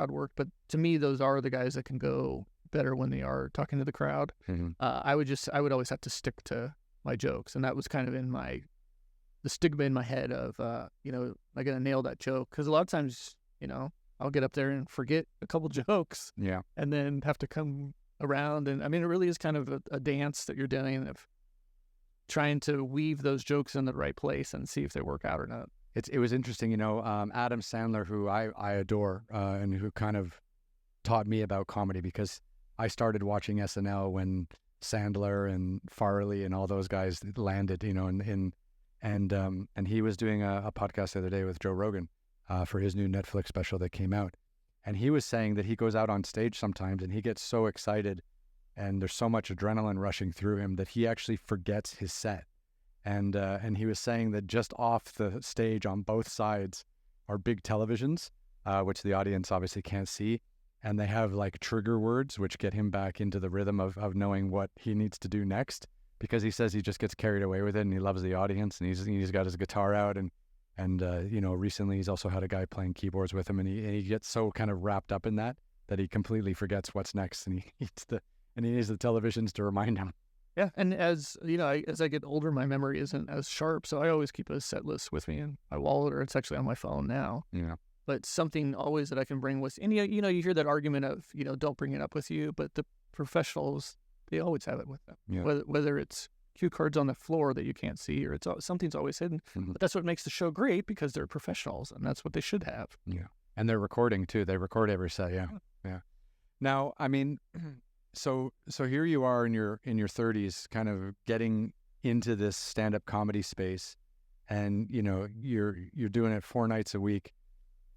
S2: worked. But to me, those are the guys that can go better when they are talking to the crowd.
S1: Mm-hmm.
S2: I would always have to stick to my jokes, and that was kind of the stigma in my head of, am I going to nail that joke? Because a lot of times, I'll get up there and forget a couple jokes, and then have to come around. And I mean, it really is kind of a dance that you're doing of trying to weave those jokes in the right place and see if they work out or not.
S1: It was interesting, Adam Sandler, who I adore, and who kind of taught me about comedy, because I started watching SNL when Sandler and Farley and all those guys landed, and he was doing a podcast the other day with Joe Rogan for his new Netflix special that came out, and he was saying that he goes out on stage sometimes and he gets so excited, and there's so much adrenaline rushing through him that he actually forgets his set. And he was saying that just off the stage on both sides are big televisions, which the audience obviously can't see. and they have like trigger words which get him back into the rhythm of knowing what he needs to do next, because he says he just gets carried away with it and he loves the audience, and he's got his guitar out, and recently he's also had a guy playing keyboards with him, and he gets so kind of wrapped up in that he completely forgets what's next, and he needs the televisions to remind him.
S2: Yeah, and as as I get older, my memory isn't as sharp, so I always keep a set list with me in my wallet, or it's actually on my phone now.
S1: Yeah.
S2: But something always that I can bring with, and you hear that argument of don't bring it up with you, but the professionals, they always have it with them.
S1: Yeah.
S2: Whether it's cue cards on the floor that you can't see, or something's always hidden. But that's what makes the show great, because they're professionals, and that's what they should have.
S1: Yeah, and they're recording too. They record every set. Yeah. Now, I mean, so here you are in your 30s, kind of getting into this stand-up comedy space, and you're doing it 4 nights a week.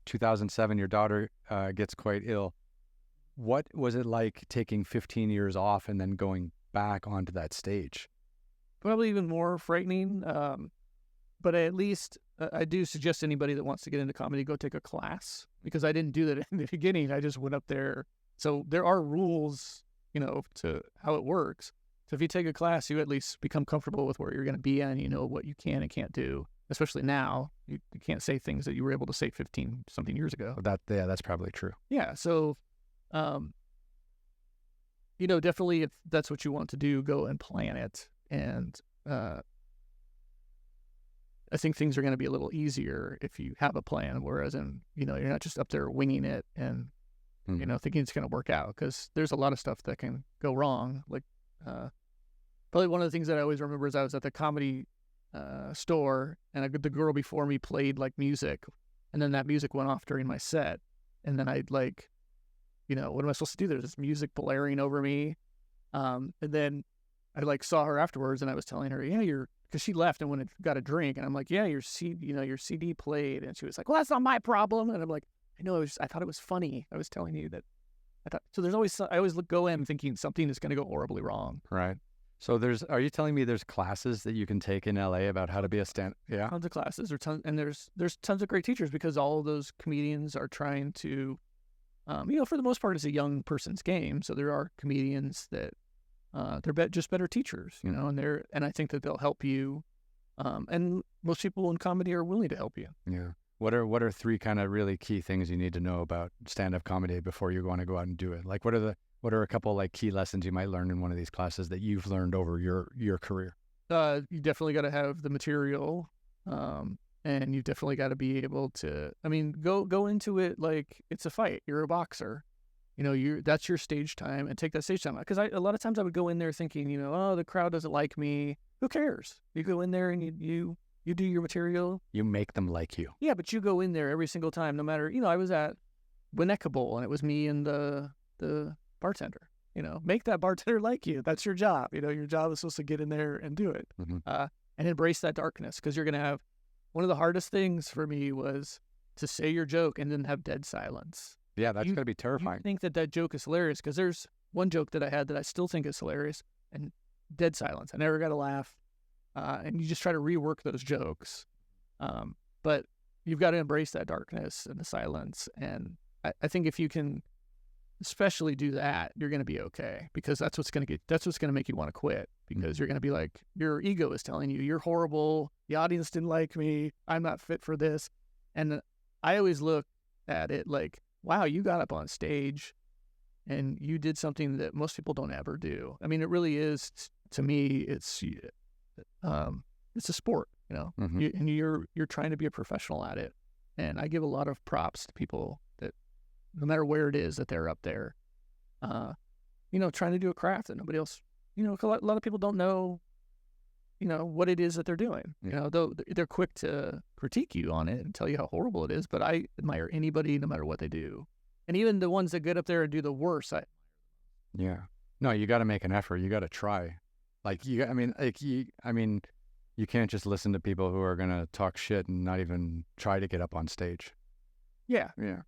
S1: 2007, your daughter gets quite ill. What was it like taking 15 years off and then going back onto that stage?
S2: Probably even more frightening. But at least I do suggest anybody that wants to get into comedy, go take a class, because I didn't do that in the beginning. I just went up there. So there are rules, to how it works. So if you take a class, you at least become comfortable with where you're going to be, and what you can and can't do. Especially now, you can't say things that you were able to say 15-something years ago.
S1: That's probably true.
S2: Yeah, so, definitely if that's what you want to do, go and plan it. And I think things are going to be a little easier if you have a plan, whereas you're not just up there winging it and, thinking it's going to work out, because there's a lot of stuff that can go wrong. Like, probably one of the things that I always remember is I was at the comedy store, and the girl before me played like music, and then that music went off during my set, and then I'd like, what am I supposed to do? There's this music blaring over me, and then I like saw her afterwards, and I was telling her, because she left and went and got a drink, and I'm like, your CD played, and she was like, well, that's not my problem, and I'm like, I know, I thought it was funny. I was telling you that I thought, so I always go in thinking something is going to go horribly wrong.
S1: Right. So are you telling me there's classes that you can take in LA about how to be a yeah?
S2: Tons of classes, and there's tons of great teachers, because all of those comedians are trying to, for the most part, it's a young person's game. So there are comedians that they're just better teachers, and I think that they'll help you. And most people in comedy are willing to help you.
S1: Yeah. What are 3 kind of really key things you need to know about stand-up comedy before you want to go out and do it? Like, what are a couple like key lessons you might learn in one of these classes that you've learned over your career?
S2: You definitely got to have the material, and you definitely got to be able to. I mean, go into it like it's a fight. You're a boxer, that's your stage time, and take that stage time. Because a lot of times I would go in there thinking, the crowd doesn't like me. Who cares? You go in there and you do your material.
S1: You make them like you.
S2: Yeah, but you go in there every single time, no matter. I was at Winnetka Bowl, and it was me and the bartender. Make that bartender like you. That's your job. Your job is supposed to get in there and do it, and embrace that darkness, because you're going to have one of the hardest things for me was to say your joke and then have dead silence.
S1: Yeah, that's going to be terrifying.
S2: You think that joke is hilarious, because there's one joke that I had that I still think is hilarious, and dead silence. I never got a laugh, and you just try to rework those jokes. But you've got to embrace that darkness and the silence, and I think if you can especially do that, you're going to be okay, because that's what's going to make you want to quit, because you're going to be like, your ego is telling you you're horrible. The audience didn't like me. I'm not fit for this. And I always look at it like, wow, you got up on stage and you did something that most people don't ever do. I mean, it really is, to me, it's a sport, and you're trying to be a professional at it. And I give a lot of props to people that, no matter where it is that they're up there, trying to do a craft that nobody else, a lot of people don't know, what it is that they're doing. Though they're quick to critique you on it and tell you how horrible it is. But I admire anybody, no matter what they do. And even the ones that get up there and do the worst.
S1: Yeah. No, you got to make an effort. You got to try. You can't just listen to people who are going to talk shit and not even try to get up on stage.
S2: Yeah.
S1: Yeah.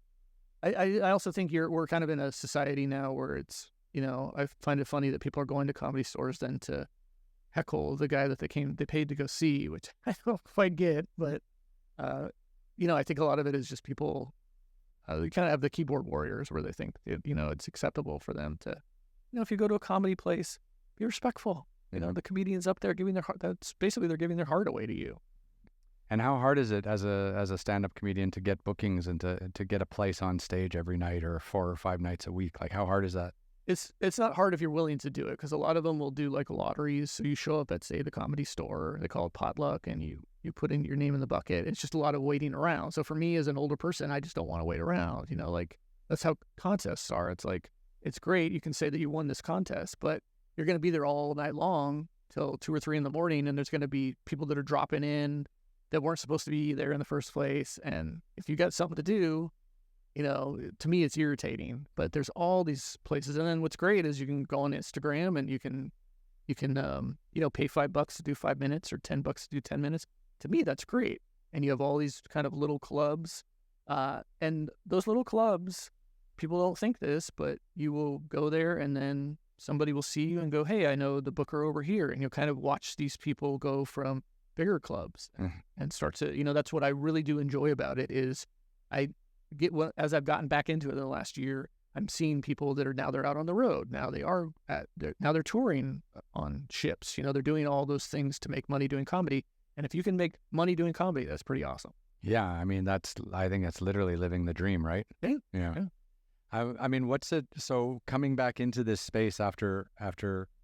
S2: I also think we're kind of in a society now where it's, I find it funny that people are going to comedy stores then to heckle the guy that they paid to go see, which I don't quite get. But, I think a lot of it is just people they kind of have the keyboard warriors where they think, it's acceptable for them to, if you go to a comedy place, be respectful. The comedian's up there giving their heart. That's basically they're giving their heart away to you.
S1: And how hard is it as a stand-up comedian to get bookings and to get a place on stage every night or 4 or 5 nights a week? Like, how hard is that?
S2: It's not hard if you're willing to do it, because a lot of them will do like lotteries. So you show up at, say, the Comedy Store, they call it potluck, and you put in your name in the bucket. It's just a lot of waiting around. So for me as an older person, I just don't want to wait around. Like that's how contests are. It's like, it's great. You can say that you won this contest, but you're going to be there all night long till 2 or 3 in the morning. And there's going to be people that are dropping in that weren't supposed to be there in the first place. And if you got something to do, to me, it's irritating. But there's all these places. And then what's great is you can go on Instagram and you can pay $5 to do 5 minutes or $10 to do 10 minutes. To me, that's great. And you have all these kind of little clubs. And those little clubs, people don't think this, but you will go there and then somebody will see you and go, hey, I know the booker over here. And you'll kind of watch these people go from bigger clubs and start to, that's what I really do enjoy about it is as I've gotten back into it in the last year, I'm seeing people that they're out on the road. Now they're touring on ships. They're doing all those things to make money doing comedy. And if you can make money doing comedy, that's pretty awesome.
S1: Yeah. I mean, I think that's literally living the dream, right?
S2: Yeah.
S1: I mean, what's it? So coming back into this space after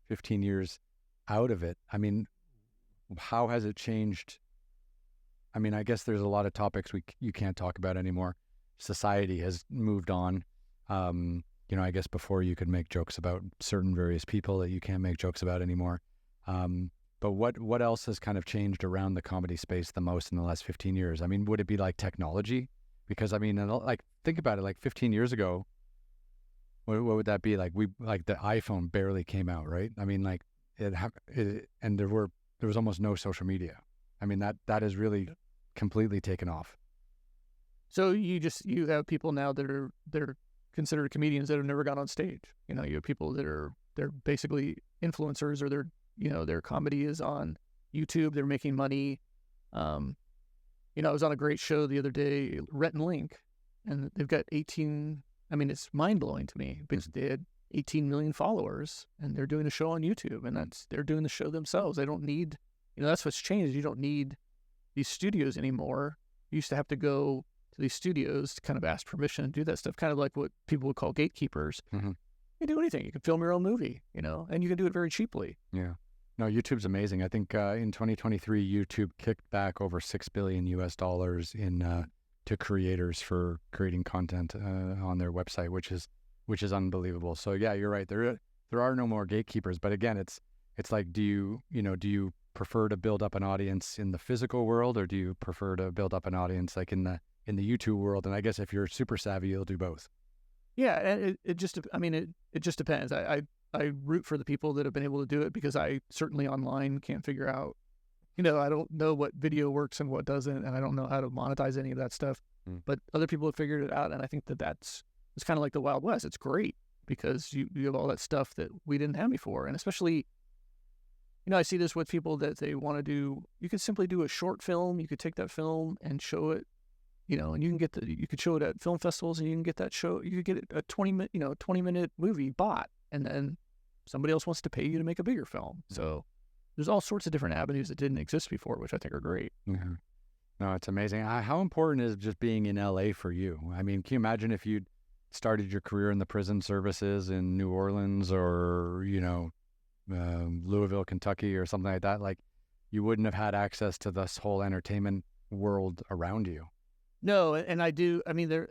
S1: 15 years out of it, I mean, how has it changed? I mean, I guess there's a lot of topics you can't talk about anymore. Society has moved on. I guess before you could make jokes about certain various people that you can't make jokes about anymore. But what else has kind of changed around the comedy space the most in the last 15 years? I mean, would it be like technology? Because I mean, like think about it. Like 15 years ago, what would that be like? Like the iPhone barely came out, right? I mean, like and there was almost no social media. I mean, that has really completely taken off.
S2: So you have people now that are considered comedians that have never gone on stage. You have people that they're basically influencers, or their comedy is on YouTube. They're making money. I was on a great show the other day, Rhett and Link, and they've got 18. I mean, it's mind blowing to me because they had 18 million followers, and they're doing a show on YouTube, and they're doing the show themselves. They don't need, that's what's changed. You don't need these studios anymore. You used to have to go to these studios to kind of ask permission and do that stuff, kind of like what people would call gatekeepers.
S1: Mm-hmm.
S2: You can do anything. You can film your own movie, and you can do it very cheaply.
S1: Yeah. No, YouTube's amazing. I think in 2023, YouTube kicked back over $6 billion in to creators for creating content on their website, which is unbelievable. So yeah, you're right. There are no more gatekeepers. But again, it's like, do you prefer to build up an audience in the physical world, or do you prefer to build up an audience like in the YouTube world? And I guess if you're super savvy, you'll do both.
S2: Yeah, and it just depends. I root for the people that have been able to do it, because I certainly online can't figure out, I don't know what video works and what doesn't, and I don't know how to monetize any of that stuff. But other people have figured it out, and I think it's kind of like the Wild West. It's great because you have all that stuff that we didn't have before, and especially, I see this with people that they want to do. You could simply do a short film. You could take that film and show it, and you could show it at film festivals, and you can get that show. You could get a 20-minute movie bought, and then somebody else wants to pay you to make a bigger film. So there's all sorts of different avenues that didn't exist before, which I think are great.
S1: Mm-hmm. No, it's amazing. How important is just being in LA for you? I mean, can you imagine if you'd started your career in the prison services in New Orleans or, Louisville, Kentucky or something like that? Like, you wouldn't have had access to this whole entertainment world around you.
S2: No, and I do. I mean, there's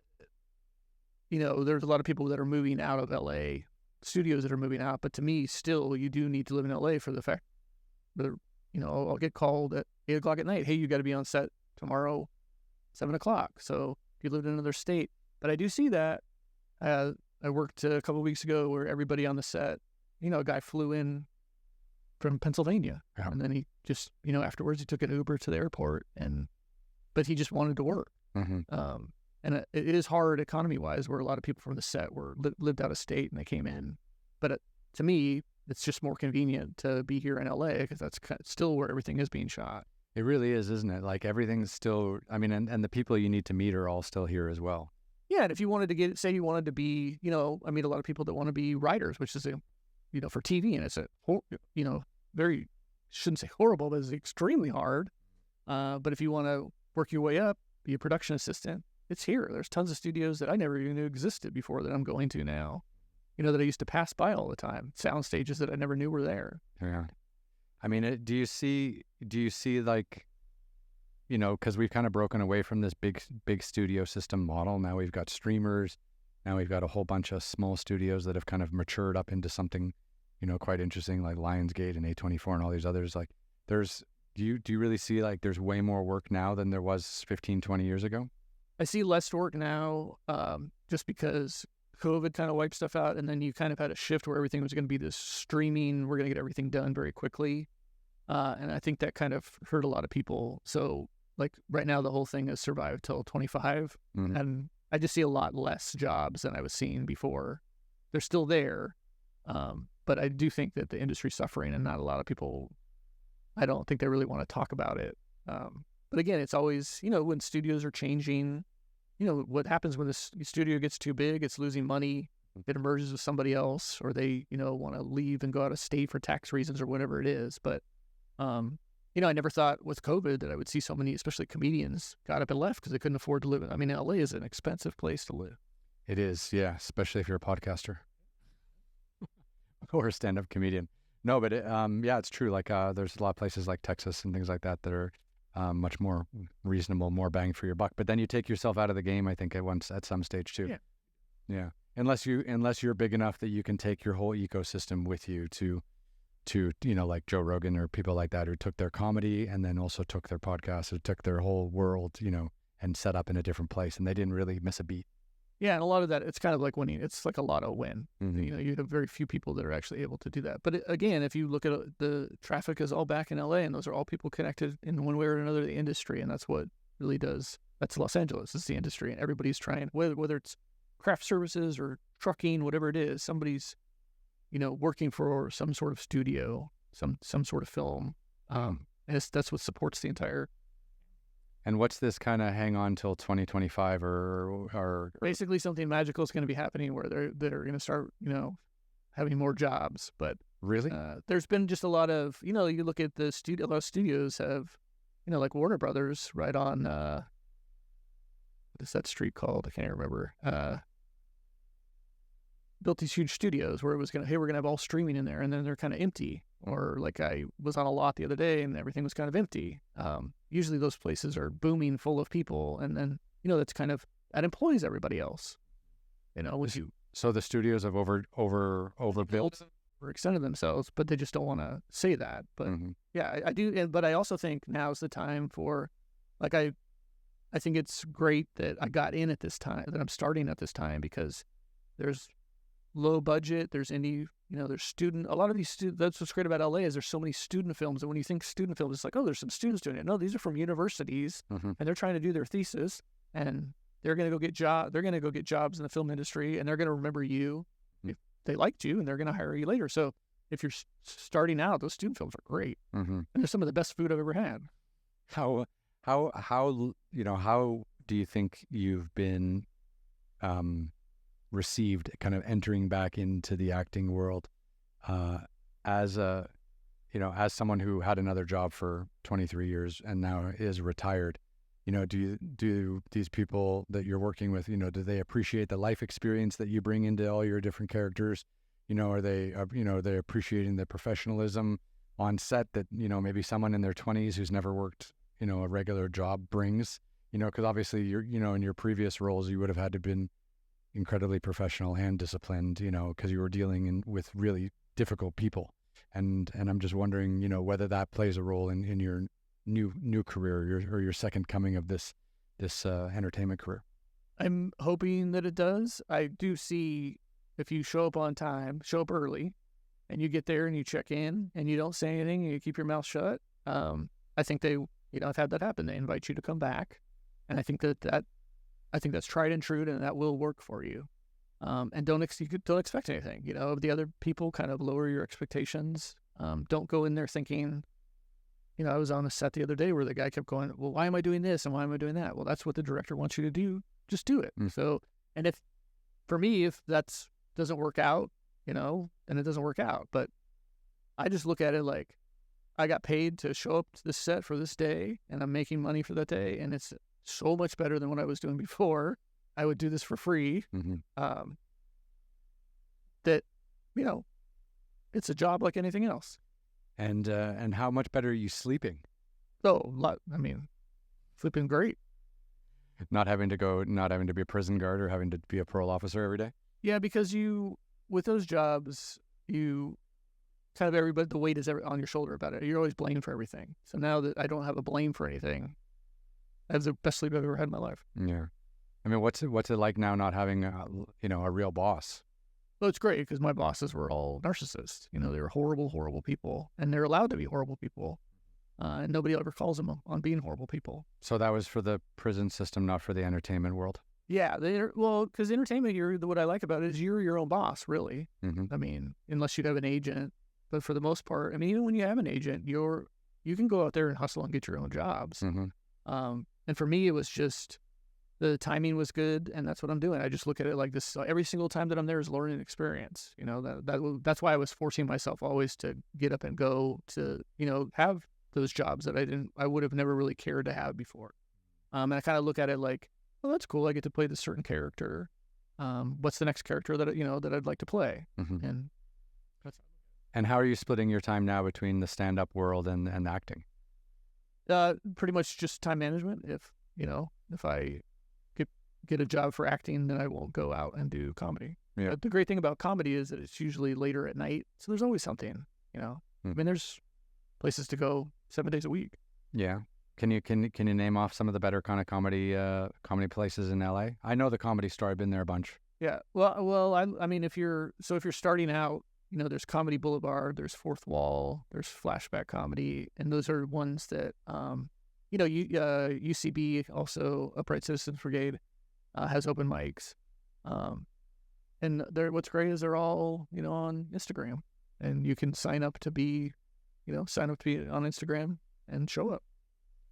S2: a lot of people that are moving out of LA, studios that are moving out. But to me, still, you do need to live in LA for the fact that, I'll get called at 8 o'clock at night. Hey, you got to be on set tomorrow, 7 o'clock. So if you lived in another state, but I do see that. I worked a couple of weeks ago where everybody on the set, a guy flew in from Pennsylvania, and then he just, afterwards he took an Uber to the airport, but he just wanted to work.
S1: Mm-hmm.
S2: And it is hard economy-wise, where a lot of people from the set lived out of state and they came in. But to me, it's just more convenient to be here in LA because that's still where everything is being shot.
S1: It really is, isn't it? Like everything's still, I mean, and the people you need to meet are all still here as well.
S2: Yeah, and if you wanted to say you wanted to be, I meet a lot of people that want to be writers, which is for TV, and it's very, shouldn't say horrible, but it's extremely hard. But if you want to work your way up, be a production assistant, it's here. There's tons of studios that I never even knew existed before that I'm going to now. That I used to pass by all the time. Sound stages that I never knew were there.
S1: Yeah. I mean, do you see like, because we've kind of broken away from this big studio system model. Now we've got streamers. Now we've got a whole bunch of small studios that have kind of matured up into something, quite interesting, like Lionsgate and A24 and all these others. Like, do you really see like there's way more work now than there was 15, 20 years ago?
S2: I see less work now, just because COVID kind of wiped stuff out, and then you kind of had a shift where everything was going to be this streaming. We're going to get everything done very quickly, and I think that kind of hurt a lot of people. So, like right now, the whole thing has survived till 25, and I just see a lot less jobs than I was seeing before. They're still there, but I do think that the industry's suffering, and not a lot of people. I don't think they really want to talk about it. But again, it's always when studios are changing. What happens when the studio gets too big, it's losing money, it merges with somebody else, or they, want to leave and go out of state for tax reasons or whatever it is. But, I never thought with COVID that I would see so many, especially comedians, got up and left because they couldn't afford to live. I mean, LA is an expensive place to live.
S1: It is, yeah, especially if you're a podcaster or a stand-up comedian. No, but it's true. Like there's a lot of places like Texas and things like that that are much more reasonable, more bang for your buck. But then you take yourself out of the game, I think, at some stage too. Yeah. Unless you're big enough that you can take your whole ecosystem with you to like Joe Rogan or people like that who took their comedy and then also took their podcast or took their whole world, and set up in a different place, and they didn't really miss a beat.
S2: Yeah, and a lot of that, it's kind of like winning. It's like a lotto win. You have very few people that are actually able to do that. But again, if you look at the traffic is all back in LA, and those are all people connected in one way or another to the industry, and that's what really does. That's Los Angeles. It's the industry, and everybody's trying, whether it's craft services or trucking, whatever it is, somebody's, working for some sort of studio, some sort of film. And that's what supports the entire.
S1: And what's this kind of hang on till 2025 or
S2: basically something magical is going to be happening where they're going to start, having more jobs. But
S1: really,
S2: there's been just a lot of, you look at the studio, a lot of studios have, like Warner Brothers right on, what is that street called? I can't remember. Built these huge studios where it was we're going to have all streaming in there, and then they're kind of empty. Or like I was on a lot the other day and everything was kind of empty. Usually those places are booming, full of people, and then that's that employs everybody else.
S1: So the studios have overbuilt
S2: or extended themselves, but they just don't want to say that. But yeah, I do. But I also think now's the time for, like, I think it's great that I got in at this time, that I'm starting at this time, because there's low budget. There's there's student. A lot of these students. That's what's great about LA is there's so many student films. And when you think student films, it's like, oh, there's some students doing it. No, these are from universities, and they're trying to do their thesis, and they're going to go get They're going to go get jobs in the film industry, and they're going to remember you if they liked you, and they're going to hire you later. So if you're starting out, those student films are great, and they're some of the best food I've ever had.
S1: How do you think you've been received kind of entering back into the acting world as someone who had another job for 23 years and now is retired? Do these people that you're working with, do they appreciate the life experience that you bring into all your different characters? Are they appreciating the professionalism on set that, maybe someone in their 20s who's never worked, a regular job brings? Because obviously you're, in your previous roles, you would have had to been incredibly professional and disciplined, because you were dealing with really difficult people. And I'm just wondering, whether that plays a role in your new career or your second coming of this entertainment career.
S2: I'm hoping that it does. I do see, if you show up on time, show up early, and you get there and you check in and you don't say anything and you keep your mouth shut, I think I've had that happen. They invite you to come back, and I think that's tried and true, and that will work for you. And don't expect anything. The other people, kind of lower your expectations. Don't go in there thinking. I was on a set the other day where the guy kept going, well, why am I doing this and why am I doing that? Well, that's what the director wants you to do. Just do it. So And for me, if that's doesn't work out, then it doesn't work out. But I just look at it like I got paid to show up to this set for this day, and I'm making money for that day, and it's so much better than what I was doing before. I would do this for free. That, it's a job like anything else.
S1: And how much better are you sleeping?
S2: Sleeping great.
S1: Not having to be a prison guard or having to be a parole officer every day?
S2: Yeah, because with those jobs, you kind of everybody, the weight is on your shoulder about it. You're always blamed for everything. So now that I don't have a blame for anything, that's the best sleep I've ever had in my life.
S1: Yeah. I mean, what's it like now not having a real boss?
S2: Well, it's great because my bosses were all narcissists. They were horrible, horrible people, and they're allowed to be horrible people. And nobody ever calls them on being horrible people.
S1: So that was for the prison system, not for the entertainment world?
S2: Yeah. Because entertainment, what I like about it is you're your own boss, really.
S1: Mm-hmm.
S2: I mean, unless you have an agent. But for the most part, even when you have an agent, you can go out there and hustle and get your own jobs.
S1: Mm-hmm.
S2: And for me, it was just the timing was good, and that's what I'm doing. I just look at it like this. Every single time that I'm there is learning experience. That's why I was forcing myself always to get up and go to, have those jobs that I would have never really cared to have before. And I kind of look at it like, well, that's cool. I get to play this certain character. What's the next character that I'd like to play?
S1: Mm-hmm.
S2: And
S1: how are you splitting your time now between the stand-up world and acting?
S2: Pretty much just time management. If I get a job for acting, then I won't go out and do comedy.
S1: Yeah.
S2: But the great thing about comedy is that it's usually later at night, so there's always something. There's places to go 7 days a week.
S1: Yeah. Can you name off some of the better kind of comedy places in LA? I know the Comedy Store. I've been there a bunch.
S2: Yeah. Well, if you're starting out, there's Comedy Boulevard, there's Fourth Wall, there's Flashback Comedy, and those are ones that, UCB, also Upright Citizens Brigade, has open mics. And what's great is they're all, on Instagram, and you can sign up to be on Instagram and show up.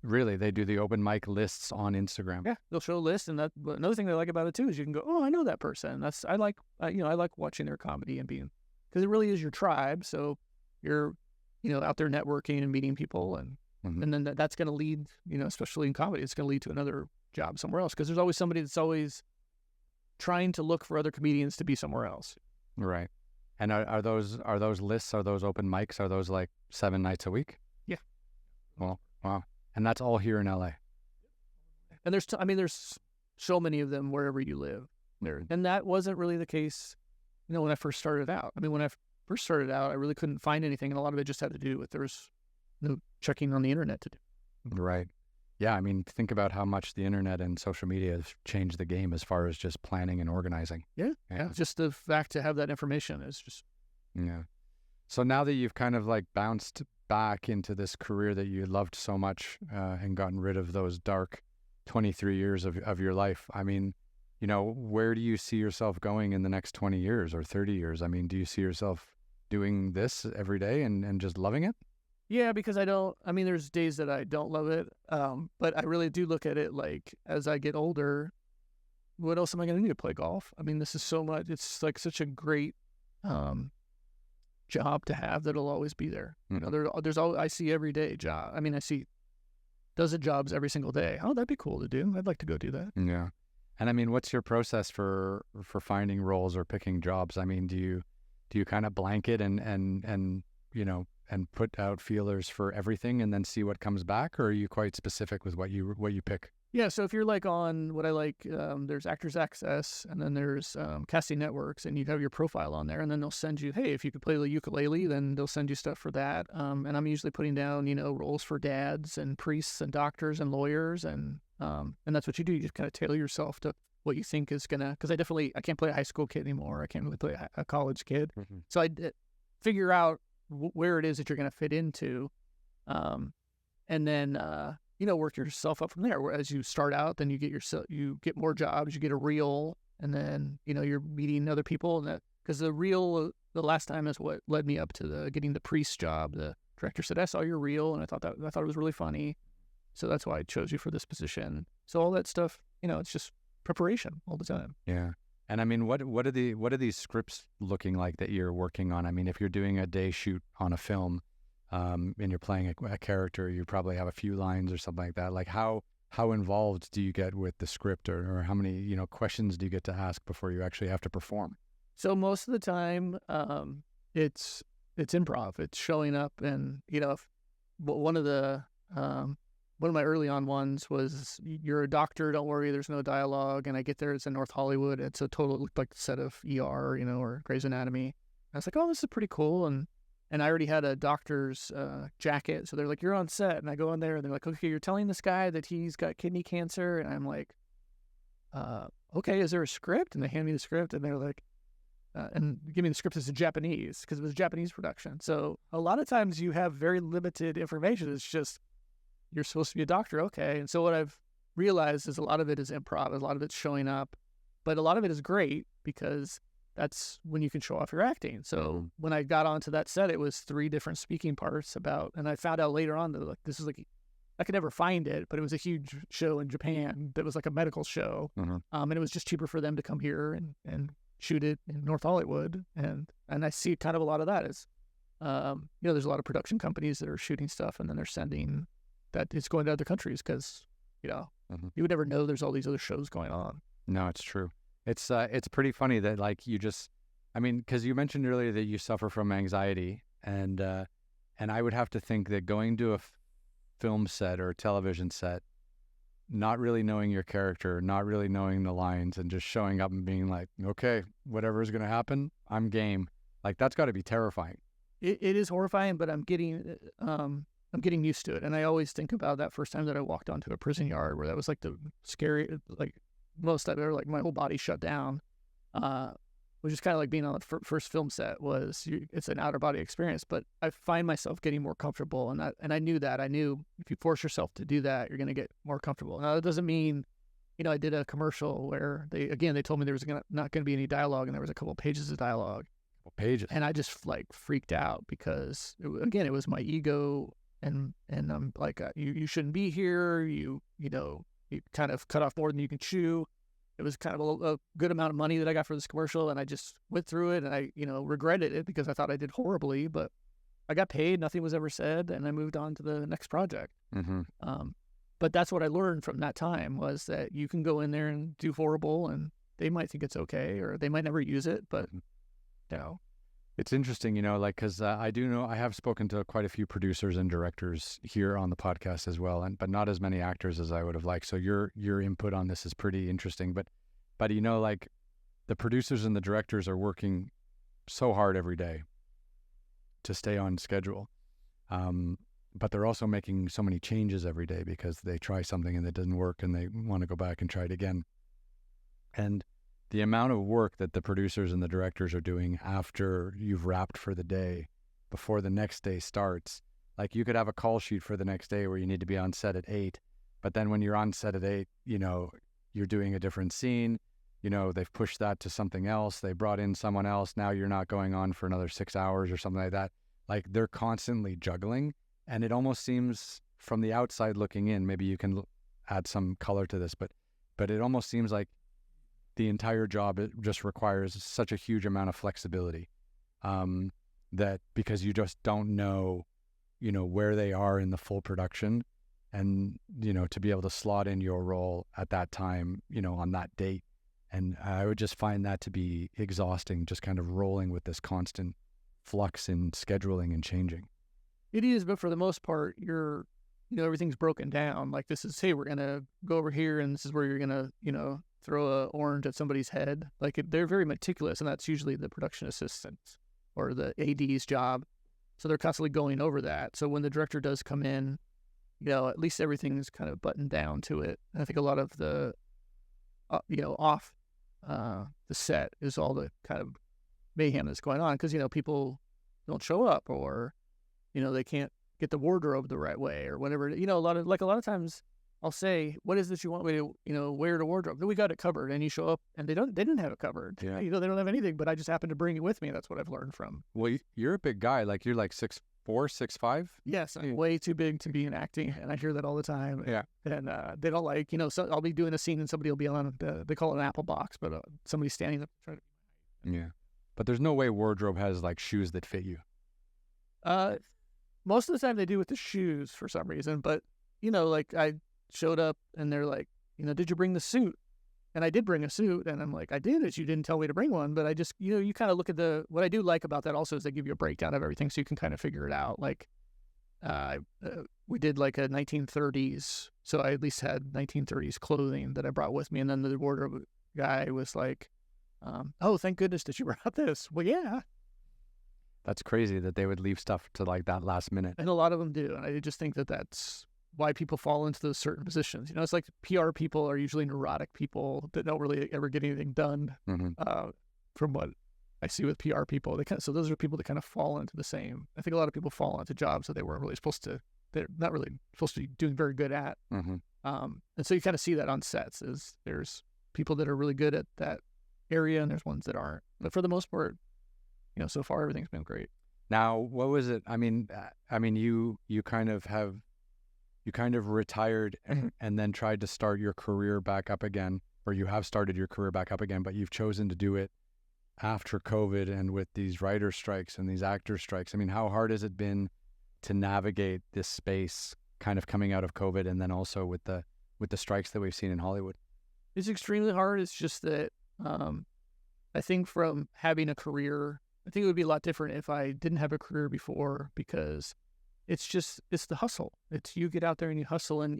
S1: Really? They do the open mic lists on Instagram?
S2: Yeah, they'll show a list, and but another thing they like about it too is you can go, oh, I know that person. I like watching their comedy and being, because it really is your tribe. So you're, out there networking and meeting people, and
S1: Mm-hmm.
S2: and then that's going to lead, especially in comedy, it's going to lead to another job somewhere else, because there's always somebody that's always trying to look for other comedians to be somewhere else.
S1: Right. And are those lists, are those open mics, are those like 7 nights a week?
S2: Yeah.
S1: Well, wow. And that's all here in LA.
S2: And there's so many of them wherever you live. And that wasn't really the case, when I first started out. When I first started out, I really couldn't find anything, and a lot of it just had to do with there was no checking on the internet to do.
S1: Right. Yeah, think about how much the internet and social media has changed the game as far as just planning and organizing.
S2: Yeah. Just the fact to have that information is just...
S1: Yeah. So now that you've kind of like bounced back into this career that you loved so much, and gotten rid of those dark 23 years of your life, where do you see yourself going in the next 20 years or 30 years? Do you see yourself doing this every day and just loving it?
S2: Yeah, because there's days that I don't love it, but I really do look at it like, as I get older, what else am I going to do? Play golf? This is so much, it's like such a great job to have that'll always be there.
S1: Mm-hmm.
S2: I see every day job. I see dozen jobs every single day. Oh, that'd be cool to do. I'd like to go do that.
S1: Yeah. And what's your process for finding roles or picking jobs? Do you kind of blanket and put out feelers for everything and then see what comes back, or are you quite specific with what you pick?
S2: Yeah, so if you're like on what I like, there's Actors Access, and then there's Casting Networks, and you have your profile on there, and then they'll send you, hey, if you could play the ukulele, then they'll send you stuff for that. And I'm usually putting down, roles for dads and priests and doctors and lawyers, and that's what you do. You just kind of tailor yourself to what you think is gonna, because I can't play a high school kid anymore. I can't really play a college kid.
S1: Mm-hmm.
S2: So I figure out where it is that you're going to fit into, and then work yourself up from there. Whereas you start out, then you get more jobs, you get a reel, and then you're meeting other people, and that, because the reel the last time is what led me up to getting the priest job. The director said, I saw your reel, and I thought it was really funny, so that's why I chose you for this position. So all that stuff, it's just preparation all the time.
S1: Yeah. And I mean, what are these scripts looking like that you're working on? I mean, if you're doing a day shoot on a film, and you're playing a character, you probably have a few lines or something like that. Like how involved do you get with the script, or how many, questions do you get to ask before you actually have to perform?
S2: So most of the time, it's improv. It's showing up, and one of my early on ones was, you're a doctor, don't worry, there's no dialogue. And I get there, it's in North Hollywood. It's it looked like the set of ER, or Grey's Anatomy. I was like, oh, this is pretty cool. And I already had a doctor's jacket. So they're like, you're on set. And I go in there and they're like, okay, you're telling this guy that he's got kidney cancer. And I'm like, okay, is there a script? And they hand me the script and they're like, and give me the script as in Japanese, because it was a Japanese production. So a lot of times you have very limited information. It's just, you're supposed to be a doctor, okay. And so what I've realized is a lot of it is improv, a lot of it's showing up, but a lot of it is great because that's when you can show off your acting. So when I got onto that set, it was 3 different speaking parts and I found out later on that this is I could never find it, but it was a huge show in Japan that was like a medical show. And it was just cheaper for them to come here and shoot it in North Hollywood. And I see kind of a lot of that is, there's a lot of production companies that are shooting stuff and then they're sending that it's going to other countries because, you would never know there's all these other shows going on.
S1: No, it's true. It's pretty funny that because you mentioned earlier that you suffer from anxiety, and I would have to think that going to a film set or a television set, not really knowing your character, not really knowing the lines, and just showing up and being like, okay, whatever is going to happen, I'm game. Like, that's got to be terrifying.
S2: It is horrifying, but I'm getting used to it. And I always think about that first time that I walked onto a prison yard, where that was like the scary, like most I've ever, like my whole body shut down, which is kind of like being on the first film set. It's an outer body experience, but I find myself getting more comfortable. And I knew that. I knew if you force yourself to do that, you're going to get more comfortable. Now, that doesn't mean, I did a commercial where they told me there was not going to be any dialogue, and there was a couple pages of dialogue.
S1: Pages.
S2: And I just freaked out because it was my ego. And I'm like, you shouldn't be here. You kind of cut off more than you can chew. It was kind of a good amount of money that I got for this commercial, and I just went through it, and I regretted it because I thought I did horribly, but I got paid. Nothing was ever said, and I moved on to the next project. But that's what I learned from that time, was that you can go in there and do horrible, and they might think it's okay, or they might never use it, but
S1: It's interesting, because I do know I have spoken to quite a few producers and directors here on the podcast as well, but not as many actors as I would have liked. So your input on this is pretty interesting. But the producers and the directors are working so hard every day to stay on schedule, but they're also making so many changes every day because they try something and it doesn't work, and they want to go back and try it again. And the amount of work that the producers and the directors are doing after you've wrapped for the day, before the next day starts, like you could have a call sheet for the next day where you need to be on set at 8, but then when you're on set at 8, you're doing a different scene, they've pushed that to something else, they brought in someone else, now you're not going on for another 6 hours or something like that. Like, they're constantly juggling, and it almost seems from the outside looking in, maybe you can add some color to this, but it almost seems like the entire job, it just requires such a huge amount of flexibility, that because you just don't know, where they are in the full production, and, to be able to slot in your role at that time, on that date. And I would just find that to be exhausting, just kind of rolling with this constant flux in scheduling and changing.
S2: It is, but for the most part, everything's broken down. Like, this is, hey, we're going to go over here, and this is where you're going to, throw an orange at somebody's head. Like, they're very meticulous, and that's usually the production assistants or the AD's job. So they're constantly going over that. So when the director does come in, at least everything's kind of buttoned down to it. I think a lot of the, off the set is all the kind of mayhem that's going on because, people don't show up, or, they can't get the wardrobe the right way or whatever. A lot of times I'll say, what is this you want me to, wear to wardrobe? Then we got it covered, and you show up and they didn't have it covered.
S1: Yeah.
S2: They don't have anything, but I just happen to bring it with me. That's what I've learned from.
S1: Well, you're a big guy. Like, you're like 6'5", 6'5"?
S2: Yes, I'm way too big to be in acting, and I hear that all the time.
S1: Yeah.
S2: And they don't like, so I'll be doing a scene and somebody will be on, they call it an apple box, but somebody's standing up trying to.
S1: Yeah. But there's no way wardrobe has like shoes that fit you.
S2: Most of the time they do with the shoes for some reason, but like I showed up and they're like, did you bring the suit? And I did bring a suit, and I'm like, I did it. You didn't tell me to bring one, but I just, you kind of look at what I do like about that also is they give you a breakdown of everything, so you can kind of figure it out. Like, we did like a 1930s, so I at least had 1930s clothing that I brought with me, and then the wardrobe guy was like, oh, thank goodness that you brought this. Well, yeah.
S1: That's crazy that they would leave stuff to like that last minute.
S2: And a lot of them do, and I just think that that's why people fall into those certain positions. It's like PR people are usually neurotic people that don't really ever get anything done. From what I see with PR people, so those are people that kind of fall into the same. I think a lot of people fall into jobs that they're not really supposed to be doing very good at. And so you kind of see that on sets. There's people that are really good at that area, and there's ones that aren't. But for the most part, so far everything's been great.
S1: Now, what was it? I mean, you kind of retired and then tried to start your career back up again, or you have started your career back up again, but you've chosen to do it after COVID and with these writer strikes and these actor strikes. I mean, how hard has it been to navigate this space kind of coming out of COVID and then also with the strikes that we've seen in Hollywood?
S2: It's extremely hard. It's just that I think from having a career, I think it would be a lot different if I didn't have a career before, because it's the hustle. It's you get out there and you hustle. And,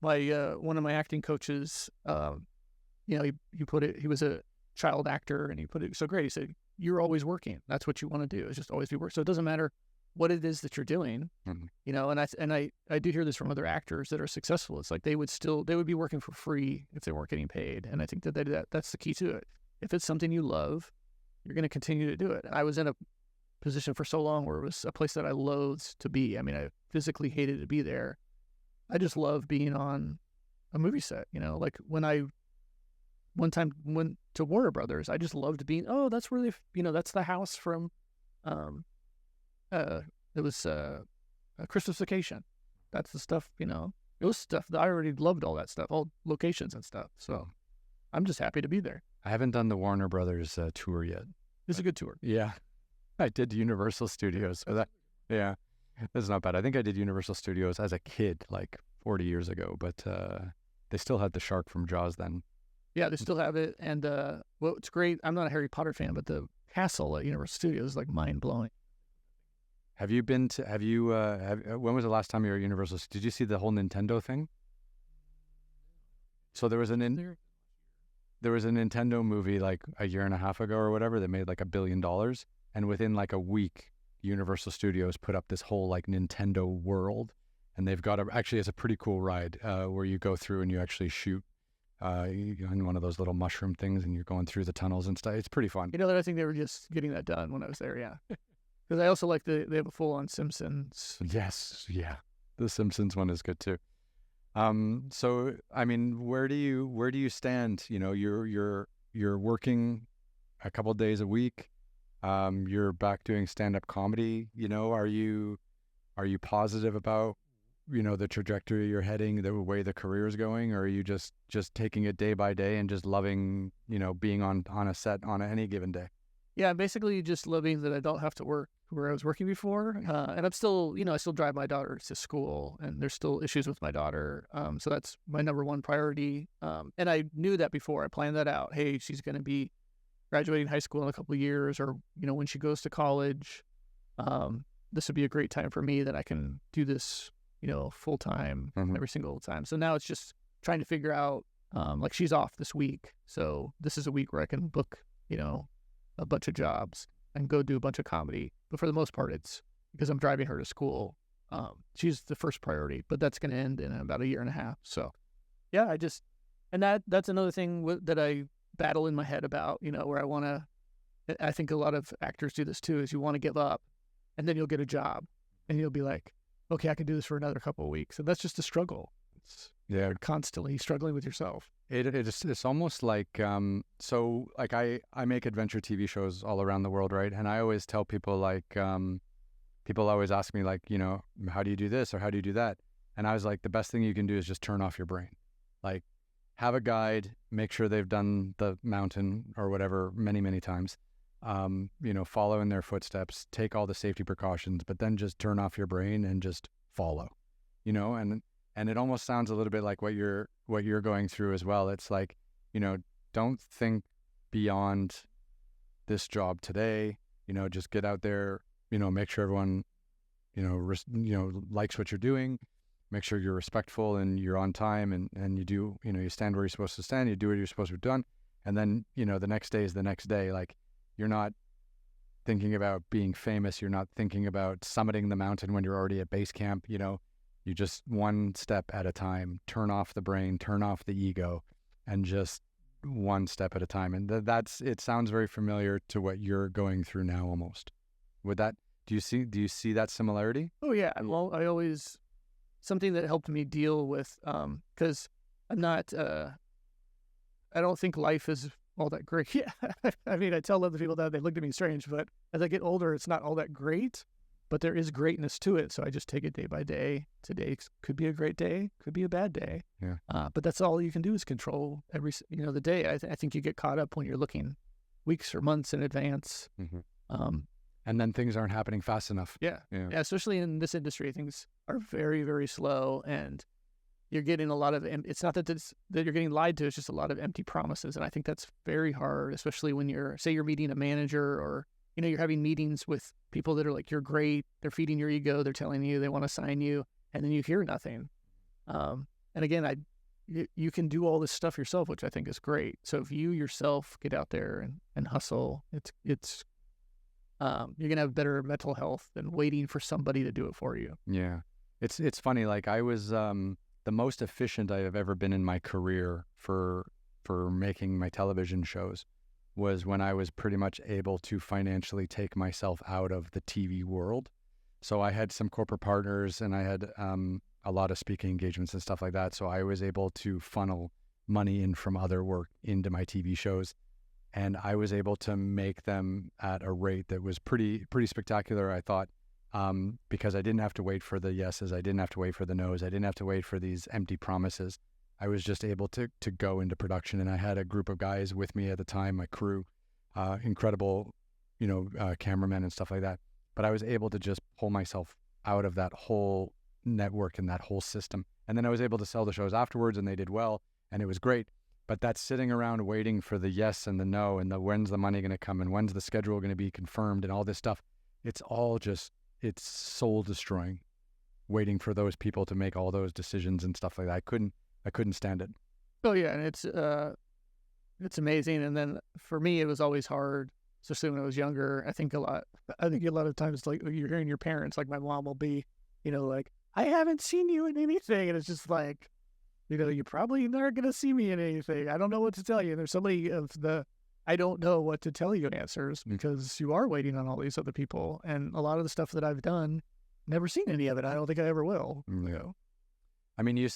S2: one of my acting coaches, he put it, he was a child actor, and he put it so great. He said, you're always working. That's what you want to do, is just always be working. So it doesn't matter what it is that you're doing, and I do hear this from other actors that are successful. It's like they would be working for free if they weren't getting paid. And I think that's the key to it. If it's something you love, you're going to continue to do it. I was in a position for so long where it was a place that I loathed to be. I mean, I physically hated to be there. I just love being on a movie set. Like when I one time went to Warner Brothers, I just loved being, that's really, that's the house from, it was a Christmas Vacation. That's the stuff, it was stuff that I already loved, all that stuff, all locations and stuff. So I'm just happy to be there.
S1: I haven't done the Warner Brothers tour yet.
S2: It's a good tour.
S1: Yeah. I did Universal Studios. So that's not bad. I think I did Universal Studios as a kid, like 40 years ago, but they still had the shark from Jaws then.
S2: Yeah, they still have it. And it's great. I'm not a Harry Potter fan, but the castle at Universal Studios is like mind blowing.
S1: Have you been to, when was the last time you were at Universal? Did you see the whole Nintendo thing? So there was a Nintendo movie like a year and a half ago or whatever that made like $1 billion. And within like a week, Universal Studios put up this whole like Nintendo world. And they've got actually it's a pretty cool ride where you go through and you actually shoot in one of those little mushroom things and you're going through the tunnels and stuff. It's pretty fun.
S2: I think they were just getting that done when I was there, yeah. Because I also like they have a full-on Simpsons.
S1: Yes, yeah. The Simpsons one is good too. So I mean, where do you stand? You're working a couple of days a week. You're back doing stand-up comedy. Are you positive about the trajectory you're heading, the way the career is going, or are you just taking it day by day and just loving being on a set on any given day?
S2: Yeah, basically just loving that I don't have to work where I was working before. And I'm still, I still drive my daughter to school, and there's still issues with my daughter. So that's my number one priority. And I knew that before. I planned that out. Hey, she's going to be graduating high school in a couple of years, or, when she goes to college, this would be a great time for me that I can do this, full time every single time. So now it's just trying to figure out, like she's off this week. So this is a week where I can book, a bunch of jobs and go do a bunch of comedy. But for the most part, it's because I'm driving her to school. She's the first priority, but that's going to end in about a year and a half. So yeah, that's another thing that I battle in my head about, where I think a lot of actors do this too, is you want to give up and then you'll get a job and you'll be like, okay, I can do this for another couple of weeks. And that's just a struggle. You're constantly struggling with yourself.
S1: It's almost like, so like I make adventure TV shows all around the world, right? And I always tell people like, people always ask me like, how do you do this or how do you do that? And I was like, the best thing you can do is just turn off your brain. Like, have a guide, make sure they've done the mountain or whatever many, many times. Follow in their footsteps, take all the safety precautions, but then just turn off your brain and just follow, and it almost sounds a little bit like what you're going through as well. It's like, don't think beyond this job today, just get out there, make sure everyone, likes what you're doing, make sure you're respectful and you're on time and you do, you stand where you're supposed to stand, you do what you're supposed to have done. And then, the next day is the next day. Like, you're not thinking about being famous. You're not thinking about summiting the mountain when you're already at base camp. You just one step at a time, turn off the brain, turn off the ego, and just one step at a time. And it sounds very familiar to what you're going through now almost. Do you see that similarity?
S2: Oh yeah. Well, something that helped me deal with, cause I'm not, I don't think life is all that great. Yeah. I mean, I tell other people that, they look at me strange, but as I get older, it's not all that great, but there is greatness to it. So I just take it day by day. Today could be a great day, could be a bad day.
S1: Yeah.
S2: But that's all you can do is control the day. I think you get caught up when you're looking weeks or months in advance.
S1: Mm-hmm. And then things aren't happening fast enough.
S2: Yeah. Especially in this industry, things are very, very slow, and you're getting a lot of, it's not that you're getting lied to, it's just a lot of empty promises. And I think that's very hard, especially when you're meeting a manager, or, you're having meetings with people that are like, you're great, they're feeding your ego, they're telling you they want to sign you, and then you hear nothing. And again, you can do all this stuff yourself, which I think is great. So if you yourself get out there and hustle, it's you're going to have better mental health than waiting for somebody to do it for you.
S1: Yeah. It's funny. Like, I was, the most efficient I have ever been in my career for making my television shows was when I was pretty much able to financially take myself out of the TV world. So I had some corporate partners, and I had a lot of speaking engagements and stuff like that. So I was able to funnel money in from other work into my TV shows. And I was able to make them at a rate that was pretty spectacular, I thought, because I didn't have to wait for the yeses. I didn't have to wait for the nos. I didn't have to wait for these empty promises. I was just able to go into production. And I had a group of guys with me at the time, my crew, incredible, cameramen and stuff like that. But I was able to just pull myself out of that whole network and that whole system. And then I was able to sell the shows afterwards, and they did well, and it was great. But that sitting around waiting for the yes and the no, and the when's the money going to come, and when's the schedule going to be confirmed, and all this stuff, it's soul destroying, waiting for those people to make all those decisions and stuff like that. I couldn't stand it.
S2: Oh yeah. And it's amazing. And then for me, it was always hard, especially when I was younger. I think a lot of times, like, you're hearing your parents, like my mom will be, like, I haven't seen you in anything. And it's just like, you probably aren't going to see me in anything. I don't know what to tell you. There's so many of the I don't know what to tell you answers, because you are waiting on all these other people. And a lot of the stuff that I've done, never seen any of it. I don't think I ever will.
S1: I mean,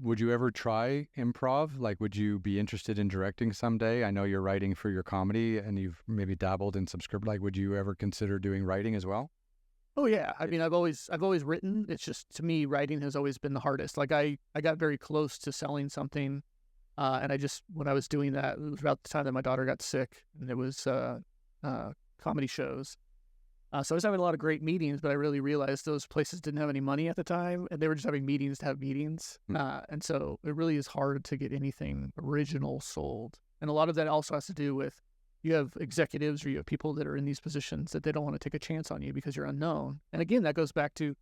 S1: would you ever try improv? Like, would you be interested in directing someday? I know you're writing for your comedy, and you've maybe dabbled in some script. Like, would you ever consider doing writing as well?
S2: Oh yeah. I mean, I've always written. It's just, to me, writing has always been the hardest. Like, I got very close to selling something. And when I was doing that, it was about the time that my daughter got sick, and it was comedy shows. So I was having a lot of great meetings, but I really realized those places didn't have any money at the time, and they were just having meetings to have meetings. And so it really is hard to get anything original sold. And a lot of that also has to do with, you have executives, or you have people that are in these positions that they don't want to take a chance on you because you're unknown. And again, that goes back to,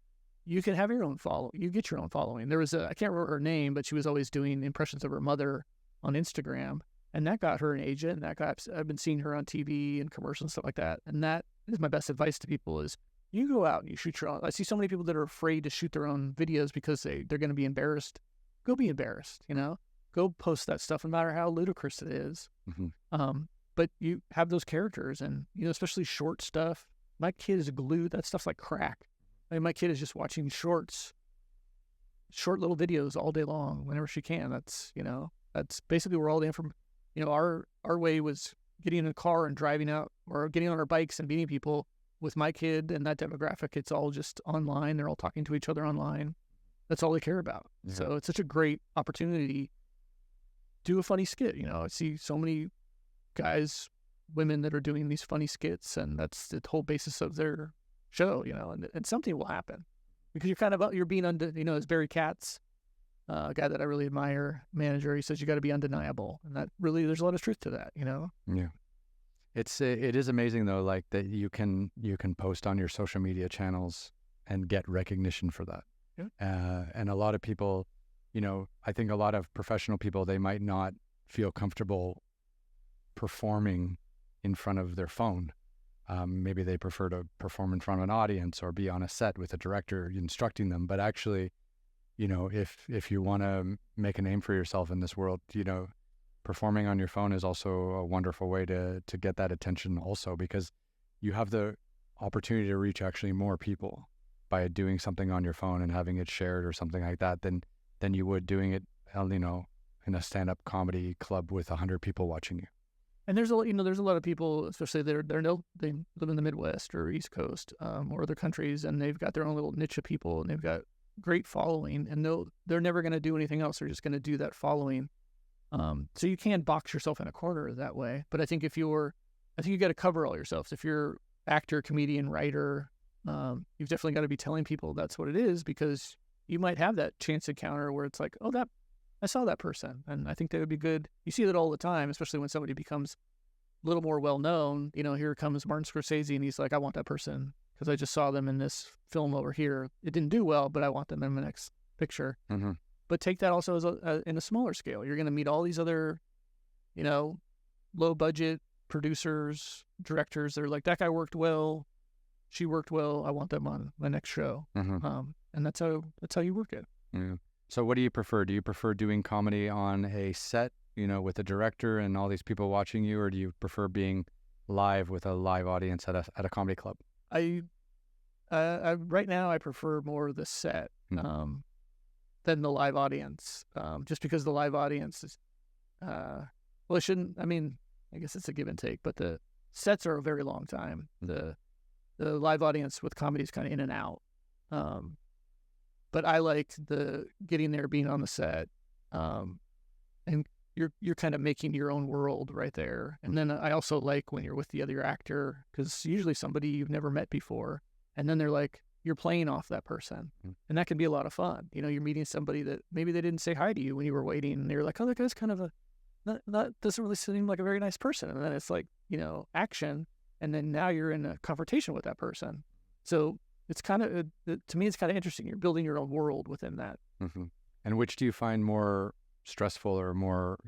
S2: you can have your own you get your own following. There was I can't remember her name, but she was always doing impressions of her mother on Instagram, and that got her an agent, and I've been seeing her on TV and commercials and stuff like that. And that is my best advice to people, is you go out and you shoot your own. I see so many people that are afraid to shoot their own videos because they're going to be embarrassed. Go be embarrassed, go post that stuff, no matter how ludicrous it is. But you have those characters, and, especially short stuff. My kid is glued. That stuff's like crack. I mean, my kid is just watching short little videos all day long whenever she can. That's basically where all the information, our way was getting in a car and driving out, or getting on our bikes and meeting people with my kid and that demographic, it's all just online. They're all talking to each other online. That's all they care about.
S1: Yeah.
S2: So it's such a great opportunity. Do a funny skit. I see so many guys, women that are doing these funny skits, and that's the whole basis of their show, and something will happen because you're being as Barry Katz, a guy that I really admire, manager, he says you got to be undeniable, and that really, there's a lot of truth to that.
S1: Yeah. It is amazing though, like that you can post on your social media channels and get recognition for that.
S2: Yeah.
S1: And a lot of people, I think a lot of professional people, they might not feel comfortable performing in front of their phone. Maybe they prefer to perform in front of an audience or be on a set with a director instructing them. But actually, if you want to make a name for yourself in this world, performing on your phone is also a wonderful way to get that attention also, because you have the opportunity to reach actually more people by doing something on your phone and having it shared or something like that than you would doing it, in a stand-up comedy club with 100 people watching you.
S2: And there's a lot of people, especially they live in the Midwest or East Coast or other countries, and they've got their own little niche of people, and they've got great following, and they're never going to do anything else. They're just going to do that following. So you can box yourself in a corner that way. But I think you got to cover all yourselves. If you're actor, comedian, writer, you've definitely got to be telling people that's what it is, because you might have that chance encounter where it's like, oh, I saw that person, and I think they would be good. You see that all the time, especially when somebody becomes a little more well-known. Here comes Martin Scorsese, and he's like, I want that person because I just saw them in this film over here. It didn't do well, but I want them in the next picture.
S1: Mm-hmm.
S2: But take that also as in a smaller scale. You're going to meet all these other, low-budget producers, directors. They're like, that guy worked well, she worked well, I want them on my next show.
S1: Mm-hmm.
S2: And that's how you work it.
S1: Yeah. So what do you prefer? Do you prefer doing comedy on a set, with a director and all these people watching you, or do you prefer being live with a live audience at a comedy club?
S2: I right now I prefer more the set than the live audience, just because the live audience is, it shouldn't. I mean, I guess it's a give and take, but the sets are a very long time. The live audience with comedy is kind of in and out. But I like the getting there, being on the set, and you're kind of making your own world right there. And then I also like when you're with the other actor, because usually somebody you've never met before, and then they're like, you're playing off that person, and that can be a lot of fun. You're meeting somebody that maybe they didn't say hi to you when you were waiting, and they're like, oh, that guy's kind of not doesn't really seem like a very nice person, and then it's like action, and then now you're in a confrontation with that person. So it's kind of, to me, it's kind of interesting. You're building your own world within that.
S1: Mm-hmm. And which do you find more stressful, or more,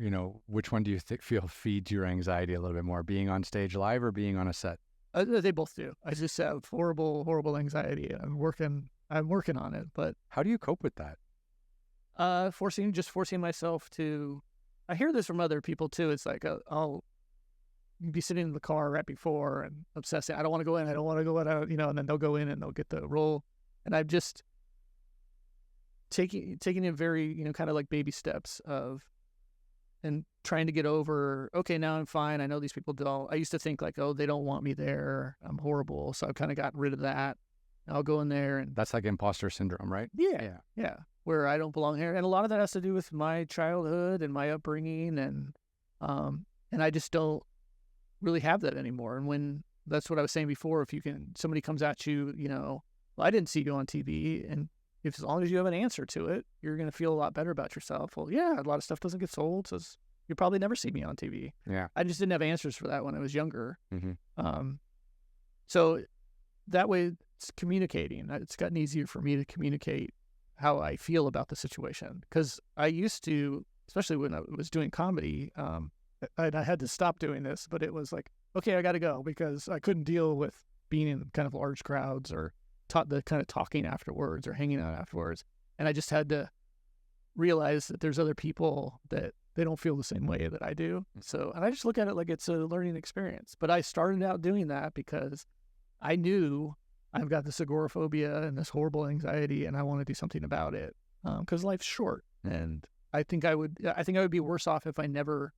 S1: which one do you feel feeds your anxiety a little bit more, being on stage live or being on a set?
S2: They both do. I just have horrible, horrible anxiety. I'm working on it. But
S1: how do you cope with that?
S2: Forcing myself to. I hear this from other people too. It's like I'll be sitting in the car right before and obsessing. I don't want to go in. I don't want to go out. And then they'll go in and they'll get the role. And I'm just taking it very, kind of like baby steps and trying to get over, okay, now I'm fine. I know these people don't. I used to think like, oh, they don't want me there. I'm horrible. So I've kind of gotten rid of that. I'll go in there. And
S1: that's like imposter syndrome, right?
S2: Yeah. Where I don't belong here. And a lot of that has to do with my childhood and my upbringing. And I just don't really have that anymore. And when, that's what I was saying before, if somebody comes at you, well, I didn't see you on TV, and as long as you have an answer to it, you're going to feel a lot better about yourself. Well, yeah, a lot of stuff doesn't get sold, so you probably never see me on TV.
S1: Yeah.
S2: I just didn't have answers for that when I was younger.
S1: Mm-hmm.
S2: So that way it's communicating. It's gotten easier for me to communicate how I feel about the situation, because I used to, especially when I was doing comedy, I had to stop doing this, but it was like, okay, I got to go, because I couldn't deal with being in kind of large crowds or the kind of talking afterwards or hanging out afterwards. And I just had to realize that there's other people that they don't feel the same way that I do. So, and I just look at it like it's a learning experience. But I started out doing that because I knew I've got this agoraphobia and this horrible anxiety, and I want to do something about it, because life's short. And I think I would be worse off if I never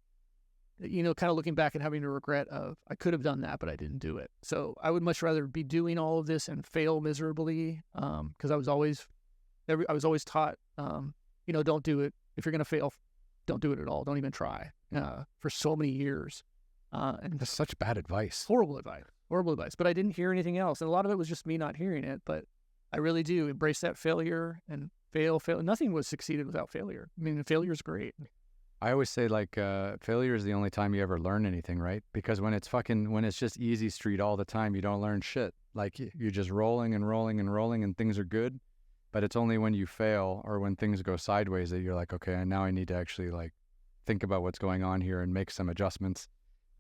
S2: kind of looking back and having a regret of I could have done that, but I didn't do it. So I would much rather be doing all of this and fail miserably, because I was always taught, don't do it. If you're going to fail, don't do it at all. Don't even try, for so many years. And
S1: That's such bad advice.
S2: Horrible advice. But I didn't hear anything else. And a lot of it was just me not hearing it. But I really do embrace that failure and fail. Nothing was succeeded without failure. I mean, failure is great.
S1: I always say failure is the only time you ever learn anything, right? Because when it's just easy street all the time, you don't learn shit. Like you're just rolling and rolling and rolling and things are good. But it's only when you fail or when things go sideways that you're like, okay, now I need to actually think about what's going on here and make some adjustments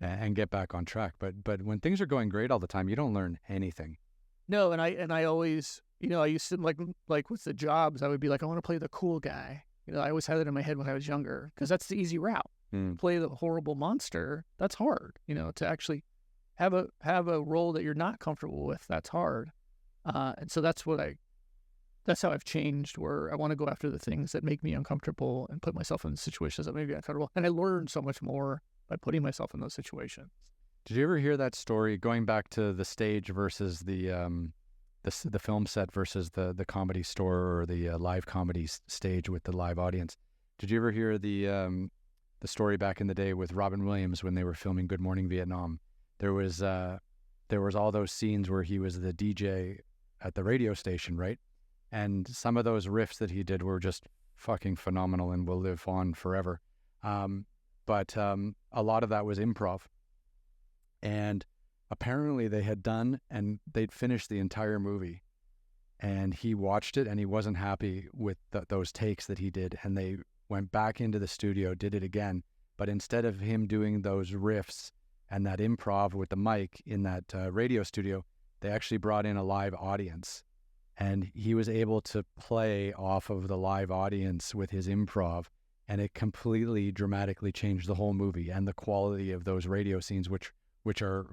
S1: and get back on track. But when things are going great all the time, you don't learn anything.
S2: No, and I always, I used to like with the jobs, I would be like, I want to play the cool guy. I always had it in my head when I was younger because that's the easy route. Play the horrible monster. That's hard. To actually have a role that you're not comfortable with. That's hard. And so that's how I've changed, where I want to go after the things that make me uncomfortable and put myself in situations that make me uncomfortable. And I learned so much more by putting myself in those situations.
S1: Did you ever hear that story going back to the stage versus the film set versus the comedy store or the live comedy stage with the live audience? Did you ever hear the story back in the day with Robin Williams when they were filming Good Morning Vietnam? There was all those scenes where he was the DJ at the radio station, right? And some of those riffs that he did were just fucking phenomenal and will live on forever. But a lot of that was improv. And apparently they had done and they'd finished the entire movie. And he watched it and he wasn't happy with those takes that he did. And they went back into the studio, did it again. But instead of him doing those riffs and that improv with the mic in that radio studio, they actually brought in a live audience. And he was able to play off of the live audience with his improv, and it completely dramatically changed the whole movie and the quality of those radio scenes, which are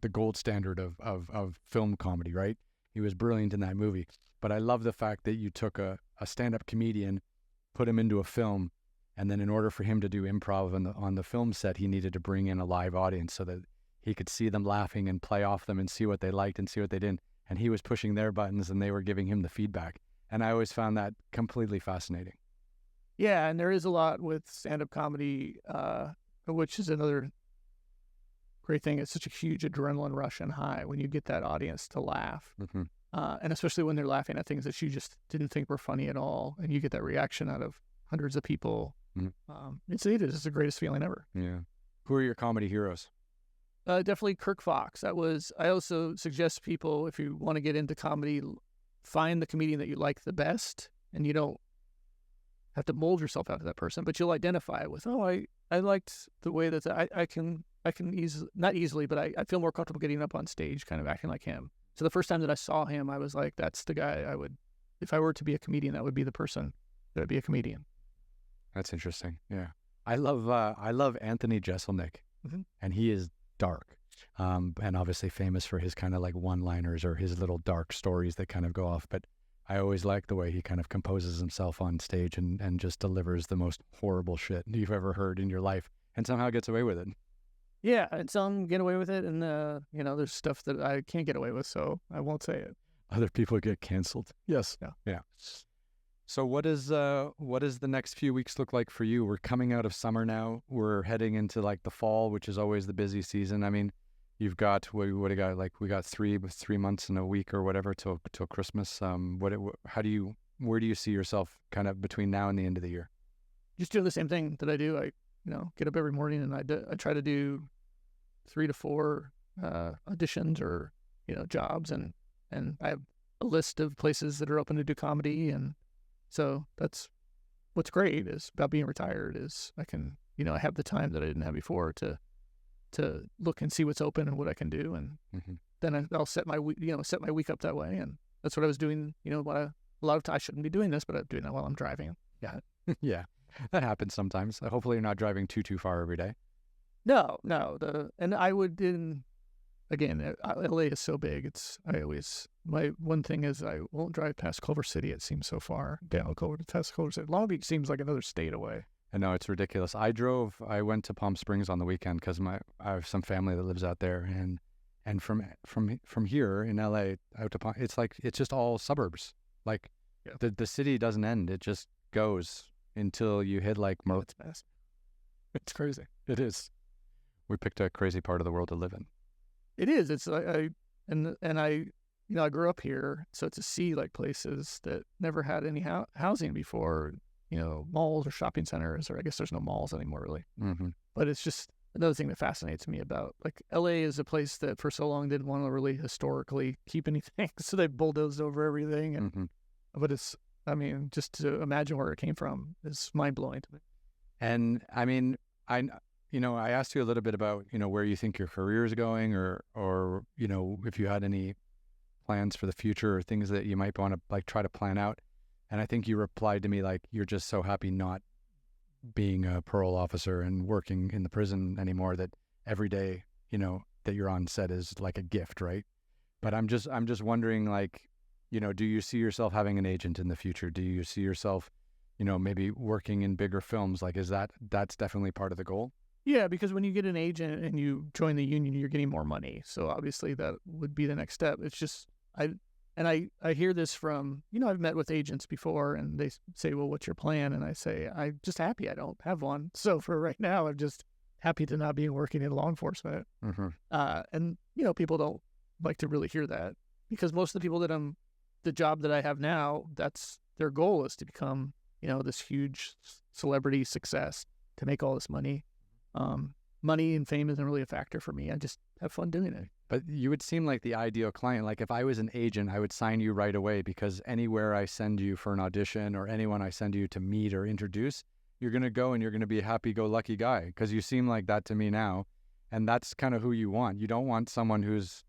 S1: the gold standard of film comedy, right? He was brilliant in that movie. But I love the fact that you took a stand-up comedian, put him into a film, and then in order for him to do improv on the film set, he needed to bring in a live audience so that he could see them laughing and play off them and see what they liked and see what they didn't. And he was pushing their buttons and they were giving him the feedback. And I always found that completely fascinating.
S2: Yeah, and there is a lot with stand-up comedy, which is another great thing. It's such a huge adrenaline rush and high when you get that audience to laugh.
S1: Mm-hmm.
S2: And especially when they're laughing at things that you just didn't think were funny at all. And you get that reaction out of hundreds of people. Mm-hmm. It's the greatest feeling ever.
S1: Yeah. Who are your comedy heroes?
S2: Definitely Kirk Fox. I also suggest people, if you want to get into comedy, find the comedian that you like the best, and you don't have to mold yourself after that person, but you'll identify with, I liked the way that I can easily, not easily, but I feel more comfortable getting up on stage kind of acting like him. So the first time that I saw him, I was like, that's the guy if I were to be a comedian, that would be the person that would be a comedian.
S1: That's interesting. Yeah. I love Anthony Jeselnik,
S2: mm-hmm.
S1: and he is dark, and obviously famous for his kind of like one-liners or his little dark stories that kind of go off. But I always like the way he kind of composes himself on stage and just delivers the most horrible shit you've ever heard in your life and somehow gets away with it.
S2: Yeah, and some get away with it, and there's stuff that I can't get away with, so I won't say it.
S1: Other people get canceled.
S2: Yes.
S1: Yeah. So what does the next few weeks look like for you? We're coming out of summer now. We're heading into like the fall, which is always the busy season. I mean, you've got we got 3 months and a week or whatever till Christmas. Where do you see yourself kind of between now and the end of the year?
S2: Just doing the same thing that I do. I get up every morning and I try to do 3 to 4 auditions or jobs, and I have a list of places that are open to do comedy. And so that's what's great is about being retired is I can, I have the time that I didn't have before to look and see what's open and what I can do. And
S1: mm-hmm.
S2: then I'll set my week up that way. And that's what I was doing, a lot of times. I shouldn't be doing this, but I'm doing that while I'm driving. Yeah.
S1: Yeah. That happens sometimes. Hopefully you're not driving too far every day.
S2: No. And I would, again, LA is so big. My one thing is I won't drive past Culver City. It seems so far down Culver past Culver City. Long Beach seems like another state away.
S1: I know it's ridiculous. I went to Palm Springs on the weekend because I have some family that lives out there, and from here in LA out to Palm, it's just all suburbs. Like
S2: Yeah.
S1: the city doesn't end; it just goes until you hit like
S2: It's fast. It's crazy.
S1: It is. We picked a crazy part of the world to live in.
S2: It is. It's I I grew up here, so to see like places that never had any housing before, malls or shopping centers, or I guess there's no malls anymore really.
S1: Mm-hmm.
S2: But it's just another thing that fascinates me about like LA is a place that for so long didn't want to really historically keep anything, so they bulldozed over everything. And
S1: Mm-hmm.
S2: but just to imagine where it came from is mind blowing to me.
S1: And I mean, I asked you a little bit about, where you think your career is going, or if you had any plans for the future or things that you might want to like try to plan out. And I think you replied to me like, you're just so happy not being a parole officer and working in the prison anymore, that every day, that you're on set is like a gift, right? But I'm just wondering, like, do you see yourself having an agent in the future? Do you see yourself, maybe working in bigger films? Like, that's definitely part of the goal?
S2: Yeah, because when you get an agent and you join the union, you're getting more money. So obviously that would be the next step. It's just, I hear this from, I've met with agents before and they say, well, what's your plan? And I say, I'm just happy I don't have one. So for right now, I'm just happy to not be working in law enforcement.
S1: Mm-hmm.
S2: And, people don't like to really hear that, because most of the people the job that I have now, that's their goal, is to become, this huge celebrity success, to make all this money. Money and fame isn't really a factor for me. I just have fun doing it.
S1: But you would seem like the ideal client. Like if I was an agent, I would sign you right away, because anywhere I send you for an audition or anyone I send you to meet or introduce, you're going to go and you're going to be a happy-go-lucky guy, because you seem like that to me now. And that's kind of who you want. You don't want someone who's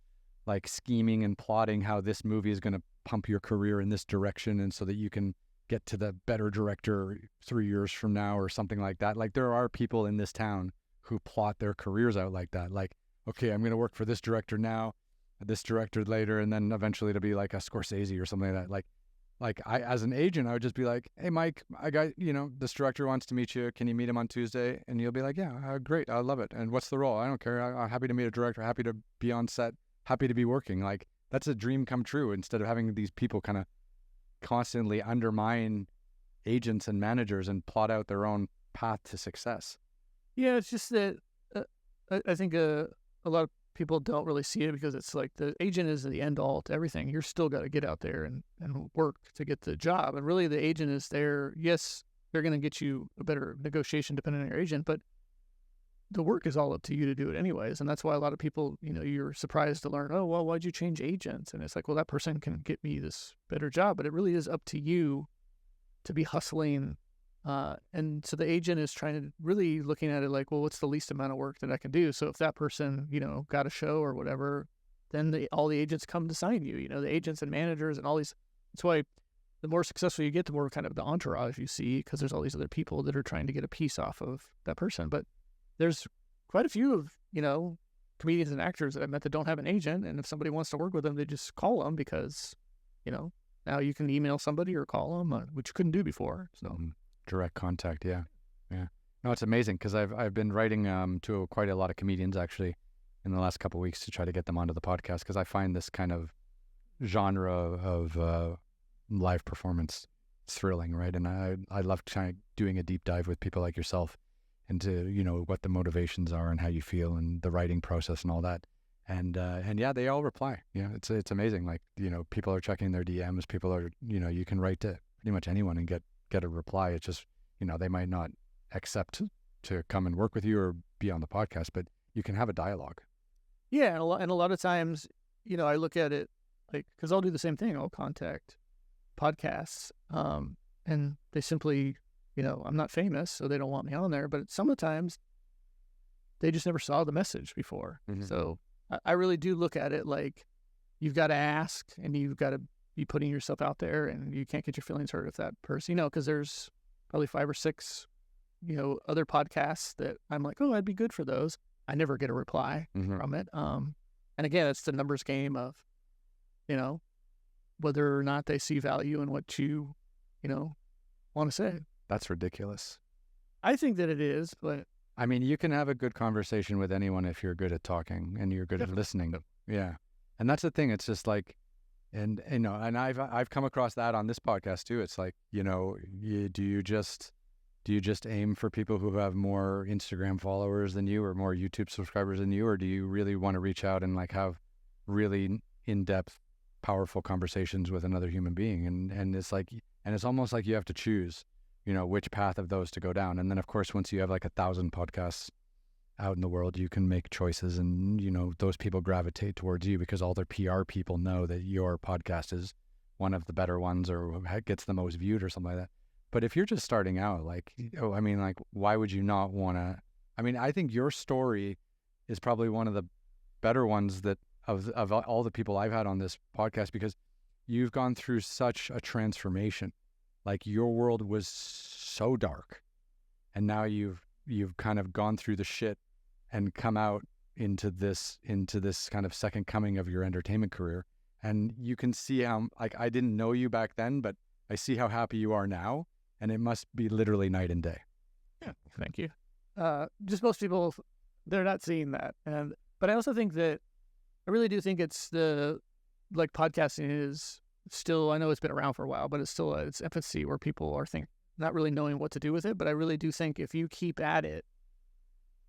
S1: like scheming and plotting how this movie is going to pump your career in this direction, and so that you can get to the better director 3 years from now or something like that. Like there are people in this town who plot their careers out like that. Like, okay, I'm going to work for this director now, this director later, and then eventually to be like a Scorsese or something like that. Like I, as an agent, I would just be like, hey, Mike, I got, this director wants to meet you. Can you meet him on Tuesday? And you'll be like, yeah, great. I love it. And what's the role? I don't care. I'm happy to meet a director, happy to be on set, happy to be working. Like that's a dream come true, instead of having these people kind of constantly undermine agents and managers and plot out their own path to success.
S2: Yeah, it's just that I think a lot of people don't really see it, because it's like the agent is the end all to everything. You're still got to get out there and work to get the job. And really the agent is there. Yes, they're going to get you a better negotiation depending on your agent, but the work is all up to you to do it anyways. And that's why a lot of people, you're surprised to learn, oh, well, why'd you change agents? And it's like, well, that person can get me this better job, but it really is up to you to be hustling. And so the agent is trying to really looking at it like, well, what's the least amount of work that I can do? So if that person, got a show or whatever, then all the agents come to sign you, the agents and managers and all these. That's why the more successful you get, the more kind of the entourage you see, because there's all these other people that are trying to get a piece off of that person. But there's quite a few of, comedians and actors that I met that don't have an agent. And if somebody wants to work with them, they just call them, because, now you can email somebody or call them, which you couldn't do before. So
S1: direct contact. Yeah. No, it's amazing, because I've been writing to quite a lot of comedians actually in the last couple of weeks to try to get them onto the podcast, because I find this kind of genre of live performance thrilling, right? And I love doing a deep dive with people like yourself into what the motivations are and how you feel and the writing process and all that. And yeah, they all reply. It's amazing. Like, people are checking their DMs. People are, you can write to pretty much anyone and get a reply. It's just, they might not accept to come and work with you or be on the podcast, but you can have a dialogue.
S2: Yeah, and a lot of times, I look at it like, because I'll do the same thing. I'll contact podcasts, and they simply, I'm not famous, so they don't want me on there. But some of the times, they just never saw the message before. Mm-hmm. So I really do look at it like you've got to ask, and you've got to be putting yourself out there, and you can't get your feelings hurt if that person, because there's probably 5 or 6, other podcasts that I'm like, oh, I'd be good for those. I never get a reply from it. And again, it's the numbers game of, whether or not they see value in what you, want to say.
S1: That's ridiculous.
S2: I think that it is, but
S1: I mean, you can have a good conversation with anyone if you're good at talking and you're good at listening. Yeah. And that's the thing. It's just like, and I've come across that on this podcast too. It's like, do you just aim for people who have more Instagram followers than you or more YouTube subscribers than you, or do you really want to reach out and like have really in-depth, powerful conversations with another human being? And it's like, and it's almost like you have to choose, which path of those to go down. And then of course, once you have like 1,000 podcasts out in the world, you can make choices, and those people gravitate towards you because all their PR people know that your podcast is one of the better ones or gets the most viewed or something like that. But if you're just starting out, why would you not want to? I mean, I think your story is probably one of the better ones that of all the people I've had on this podcast, because you've gone through such a transformation. Like, your world was so dark, and now you've kind of gone through the shit and come out into this kind of second coming of your entertainment career. And you can see how, like, I didn't know you back then, but I see how happy you are now, and it must be literally night and day.
S2: Yeah, thank you. Just most people, they're not seeing that. But I also think that, I really do think it's podcasting is still, I know it's been around for a while, but it's still its infancy where people are not really knowing what to do with it. But I really do think if you keep at it,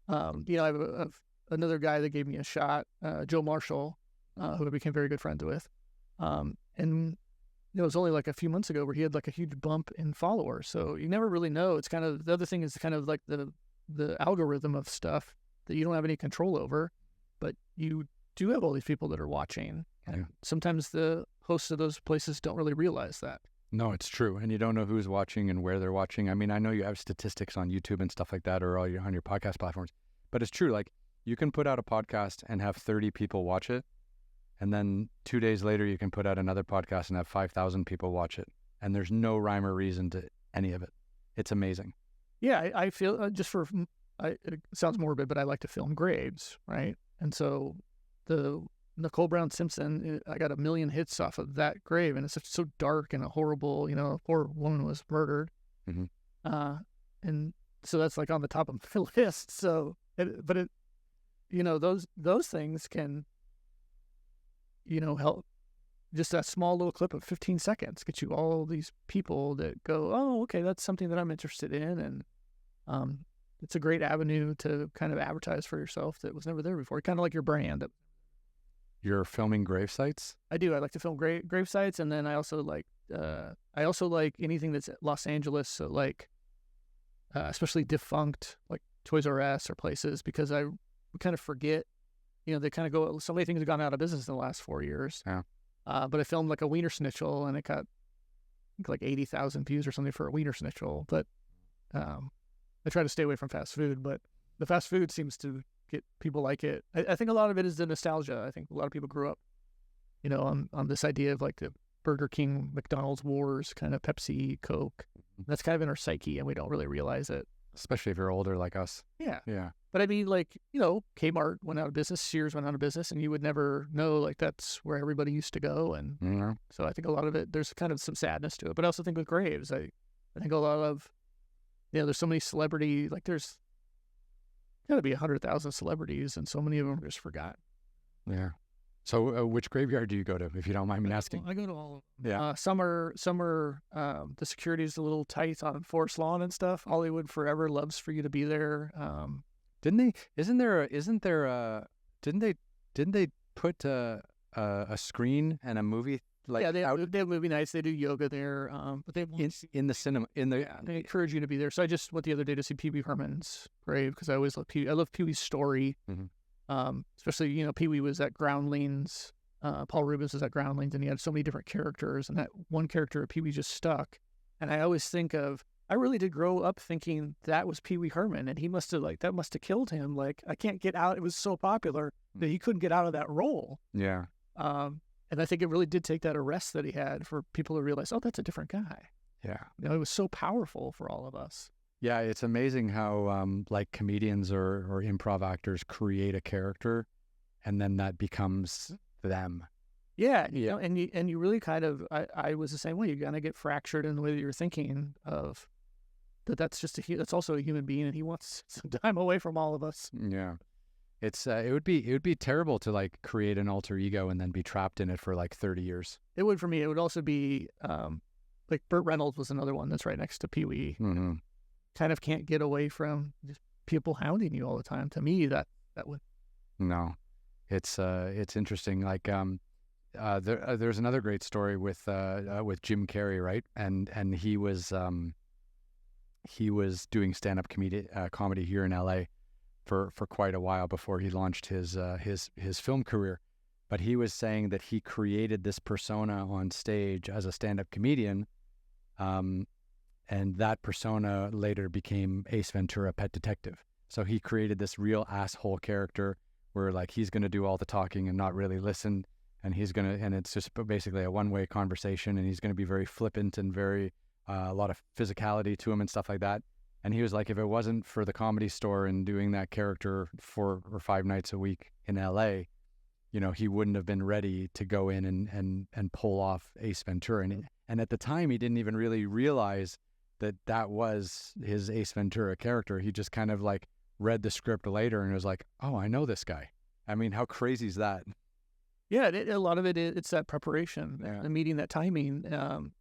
S2: I have another guy that gave me a shot, Joe Marshall, who I became very good friends with. And it was only like a few months ago where he had like a huge bump in followers. So you never really know. It's kind of, the other thing is kind of like the algorithm of stuff that you don't have any control over, but you do have all these people that are watching. And sometimes the hosts of those places don't really realize that.
S1: No, it's true. And you don't know who's watching and where they're watching. I mean, I know you have statistics on YouTube and stuff like that, or on your podcast platforms, but it's true. Like, you can put out a podcast and have 30 people watch it, and then 2 days later you can put out another podcast and have 5,000 people watch it, and there's no rhyme or reason to any of it. It's amazing.
S2: Yeah, I feel it sounds morbid, but I like to film graves, right? And so the Nicole Brown Simpson, I got 1 million hits off of that grave, and it's so dark and a horrible, poor woman was murdered.
S1: Mm-hmm.
S2: And so that's like on the top of my list. So, those things can, help. Just that small little clip of 15 seconds get you all these people that go, oh, okay, that's something that I'm interested in. And it's a great avenue to kind of advertise for yourself that was never there before. Kind of like your brand.
S1: You're filming grave sites?
S2: I do. I like to film grave sites, and then I also like anything that's Los Angeles, so like especially defunct, like Toys R Us or places, because we kind of forget, they kind of go, so many things have gone out of business in the last 4 years.
S1: Yeah.
S2: But I filmed like a Wiener Schnitzel, and it got like 80,000 views or something for a Wiener Schnitzel. But I try to stay away from fast food, but the fast food seems to get people like it. I think a lot of it is the nostalgia. I think a lot of people grew up, on this idea of like the Burger King, McDonald's wars, kind of Pepsi, Coke. That's kind of in our psyche, and we don't really realize it.
S1: Especially if you're older like us.
S2: Yeah.
S1: Yeah.
S2: But I mean, like, Kmart went out of business, Sears went out of business, and you would never know, like, that's where everybody used to go. And so I think a lot of it, there's kind of some sadness to it. But I also think with graves, I think a lot of, there's so many celebrity, like, there's got to be 100,000 celebrities, and so many of them are just forgotten.
S1: Yeah. So which graveyard do you go to, if you don't mind me asking?
S2: I go to all of them.
S1: Yeah.
S2: Some are the security is a little tight on Forest Lawn and stuff. Hollywood Forever loves for you to be there.
S1: Didn't they put a screen and a movie
S2: they have movie nights. They do yoga there. But they
S1: in the cinema
S2: they encourage you to be there. So I just went the other day to see Pee Wee Herman's grave, because I always love I love Pee Wee's story.
S1: Mm-hmm.
S2: Especially Pee Wee was at Groundlings. Paul Rubens was at Groundlings, and he had so many different characters, and that one character of Pee Wee just stuck. And I always think of, I really did grow up thinking that was Pee Wee Herman, and he must have that must have killed him. Like, I can't get out. It was so popular that he couldn't get out of that role.
S1: Yeah.
S2: And I think it really did take that arrest that he had for people to realize, oh, that's a different guy.
S1: Yeah.
S2: It was so powerful for all of us.
S1: Yeah, it's amazing how like comedians or improv actors create a character, and then that becomes them.
S2: Yeah, and you really kind of, I was the same way. You kind of get fractured in the way that you're thinking of, that's just that's also a human being, and he wants some time away from all of us.
S1: Yeah. It's it would be terrible to like create an alter ego and then be trapped in it for like 30 years.
S2: It would for me. It would also be like Burt Reynolds was another one that's right next to Pee Wee.
S1: Mm-hmm.
S2: Kind of can't get away from just people hounding you all the time. To me, that would.
S1: No, it's interesting. Like there's another great story with Jim Carrey, right? And he was doing stand-up comedy here in LA for quite a while before he launched his film career. But he was saying that he created this persona on stage as a stand-up comedian, and that persona later became Ace Ventura: Pet Detective. So he created this real asshole character where like he's going to do all the talking and not really listen, and it's just basically a one-way conversation, and he's going to be very flippant and very a lot of physicality to him and stuff like that. And he was like, if it wasn't for the Comedy Store and doing that character 4 or 5 nights a week in LA, he wouldn't have been ready to go in and pull off Ace Ventura. And at the time, he didn't even really realize that was his Ace Ventura character. He just kind of like read the script later and was like, oh, I know this guy. I mean, how crazy is that?
S2: Yeah, a lot of it's that preparation,
S1: Yeah.
S2: and meeting that timing.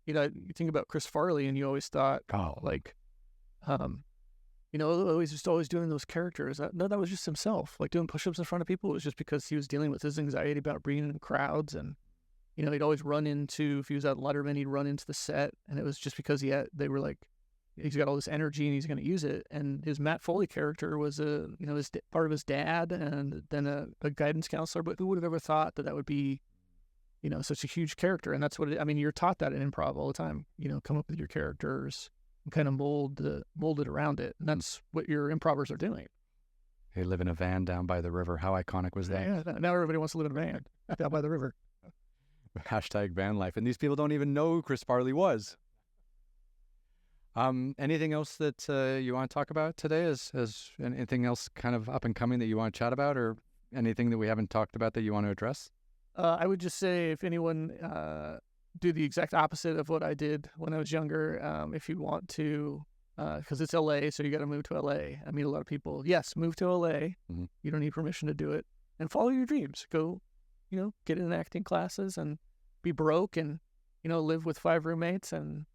S2: You think about Chris Farley, and you always thought, always doing those characters. No, that was just himself. Like doing push-ups in front of people, it was just because he was dealing with his anxiety about being in crowds, and he'd always run into, if he was at Letterman, he'd run into the set, and it was just because they were like, he's got all this energy and he's going to use it. And his Matt Foley character was part of his dad, and then a guidance counselor. But who would have ever thought that would be, such a huge character? And that's what you're taught that in improv all the time. Come up with your characters and kind of mold it around it. And that's what your improvers are doing.
S1: They live in a van down by the river. How iconic was that?
S2: Yeah, now everybody wants to live in a van down by the river.
S1: Hashtag van life. And these people don't even know who Chris Farley was. Anything else that you want to talk about today? Is anything else kind of up and coming that you want to chat about, or anything that we haven't talked about that you want to address?
S2: I would just say, if anyone do the exact opposite of what I did when I was younger, if you want to, because it's LA, so you got to move to LA. I meet a lot of people. Yes, move to LA.
S1: Mm-hmm.
S2: You don't need permission to do it, and follow your dreams. Go, get in acting classes and be broke, and live with 5 roommates, and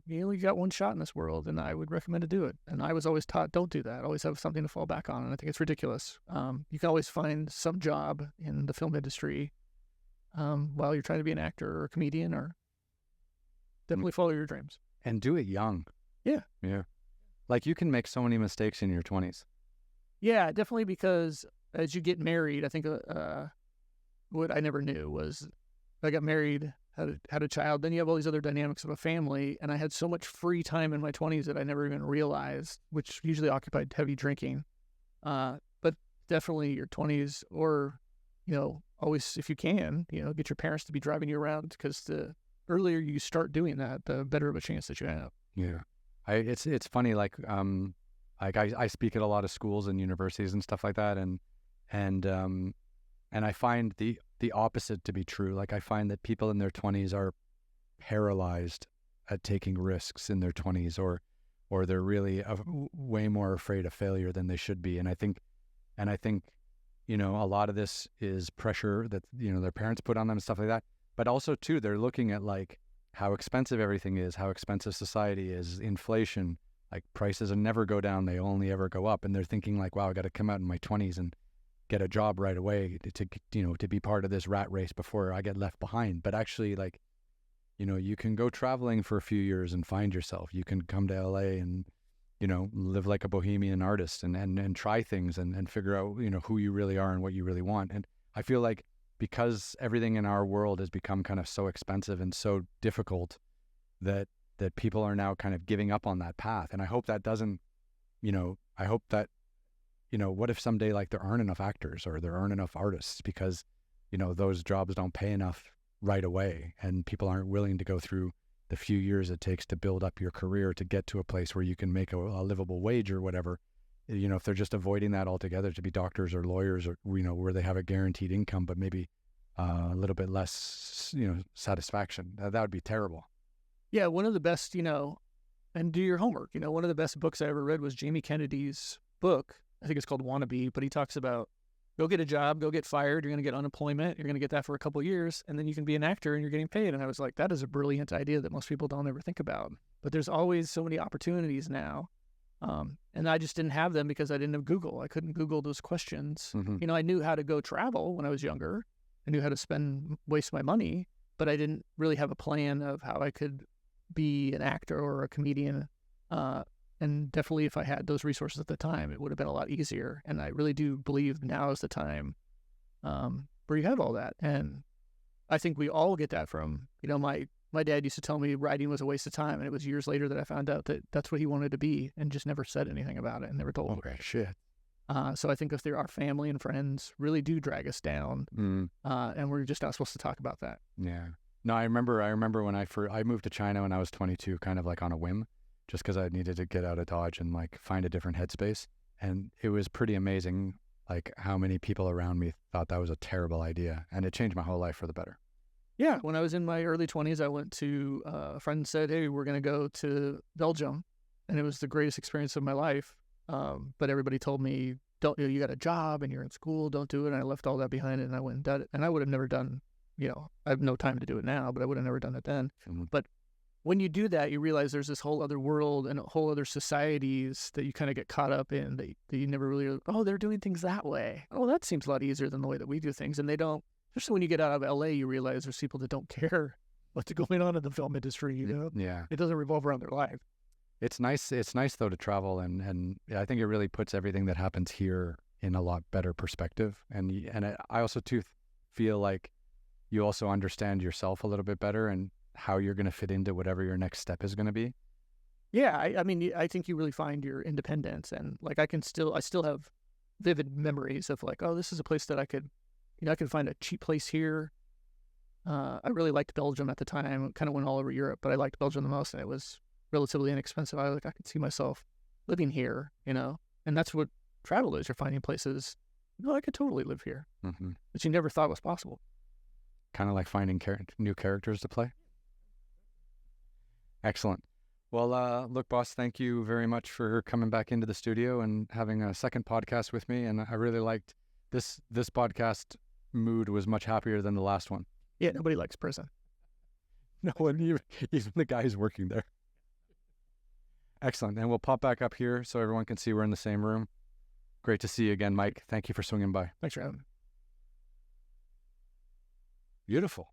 S2: you got one shot in this world, and I would recommend to do it. And I was always taught, don't do that. Always have something to fall back on, and I think it's ridiculous. You can always find some job in the film industry while you're trying to be an actor or a comedian, or definitely follow your dreams.
S1: And do it young.
S2: Yeah.
S1: Yeah. Like, you can make so many mistakes in your 20s.
S2: Yeah, definitely, because as you get married, I think what I never knew was I got married, had a child, then you have all these other dynamics of a family, and I had so much free time in my 20s that I never even realized, which usually occupied heavy drinking. But definitely your 20s, or always, if you can, get your parents to be driving you around, because the earlier you start doing that, the better of a chance that you have.
S1: Yeah, it's funny, like I speak at a lot of schools and universities and stuff like that, and I find the opposite to be true. Like, I find that people in their 20s are paralyzed at taking risks in their 20s, or they're really way more afraid of failure than they should be. And I think a lot of this is pressure that their parents put on them and stuff like that. But also too, they're looking at like how expensive everything is, how expensive society is, inflation. Like, prices never go down; they only ever go up. And they're thinking like, wow, I got to come out in my 20s and get a job right away to be part of this rat race before I get left behind. But actually, like, you can go traveling for a few years and find yourself. You can come to LA and live like a bohemian artist and try things and figure out who you really are and what you really want. And I feel like, because everything in our world has become kind of so expensive and so difficult, that people are now kind of giving up on that path. And I hope that doesn't, I hope that, what if someday, like, there aren't enough actors or there aren't enough artists because, those jobs don't pay enough right away, and people aren't willing to go through the few years it takes to build up your career to get to a place where you can make a livable wage or whatever. If they're just avoiding that altogether to be doctors or lawyers, or, where they have a guaranteed income, but maybe a little bit less, satisfaction, that would be terrible.
S2: Yeah. One of the best, and do your homework. You know, one of the best books I ever read was Jamie Kennedy's book. I think it's called Wannabe, but he talks about go get a job, go get fired. You're going to get unemployment. You're going to get that for a couple of years, and then you can be an actor and you're getting paid. And I was like, that is a brilliant idea that most people don't ever think about. But there's always so many opportunities now. And I just didn't have them because I didn't have Google. I couldn't Google those questions.
S1: Mm-hmm.
S2: You know, I knew how to go travel when I was younger. I knew how to waste my money, but I didn't really have a plan of how I could be an actor or a comedian. And definitely if I had those resources at the time, it would have been a lot easier. And I really do believe now is the time where you have all that. And I think we all get that from, you know, my dad used to tell me writing was a waste of time. And it was years later that I found out that that's what he wanted to be and just never said anything about it and never told me.
S1: Okay, shit.
S2: So I think if there are family and friends really do drag us down, and we're just not supposed to talk about that.
S1: Yeah. No, I remember when I moved to China when I was 22, kind of like on a whim, just because I needed to get out of Dodge and like find a different headspace. And it was pretty amazing, like how many people around me thought that was a terrible idea. And it changed my whole life for the better.
S2: Yeah. When I was in my early 20s, I went to a friend said, hey, we're going to go to Belgium. And it was the greatest experience of my life. But everybody told me, don't, you got a job and you're in school, don't do it. And I left all that behind and I went and did it. And I would have never done, you know, I have no time to do it now, but I would have never done it then.
S1: Mm-hmm.
S2: But when you do that, you realize there's this whole other world and whole other societies that you kind of get caught up in that you never really, oh, they're doing things that way. Oh, that seems a lot easier than the way that we do things. And they don't, especially when you get out of LA, you realize there's people that don't care what's going on in the film industry, you know?
S1: Yeah.
S2: It doesn't revolve around their life.
S1: It's nice though to travel and I think it really puts everything that happens here in a lot better perspective. And I also too feel like you also understand yourself a little bit better and how you're going to fit into whatever your next step is going to be.
S2: Yeah. I mean, I think you really find your independence and like I still have vivid memories of like, oh, this is a place that I could find a cheap place here. I really liked Belgium at the time, kind of went all over Europe, but I liked Belgium the most and it was relatively inexpensive. I could see myself living here, you know, and that's what travel is. You're finding places, I could totally live here, that you never thought was possible.
S1: Kind of like finding new characters to play. Excellent. Well, look, boss, thank you very much for coming back into the studio and having a second podcast with me. And I really liked this podcast mood was much happier than the last one.
S2: Yeah, nobody likes prison.
S1: No one, even the guy who's working there. Excellent. And we'll pop back up here so everyone can see we're in the same room. Great to see you again, Mike. Thank you for swinging by.
S2: Thanks for having me.
S1: Beautiful.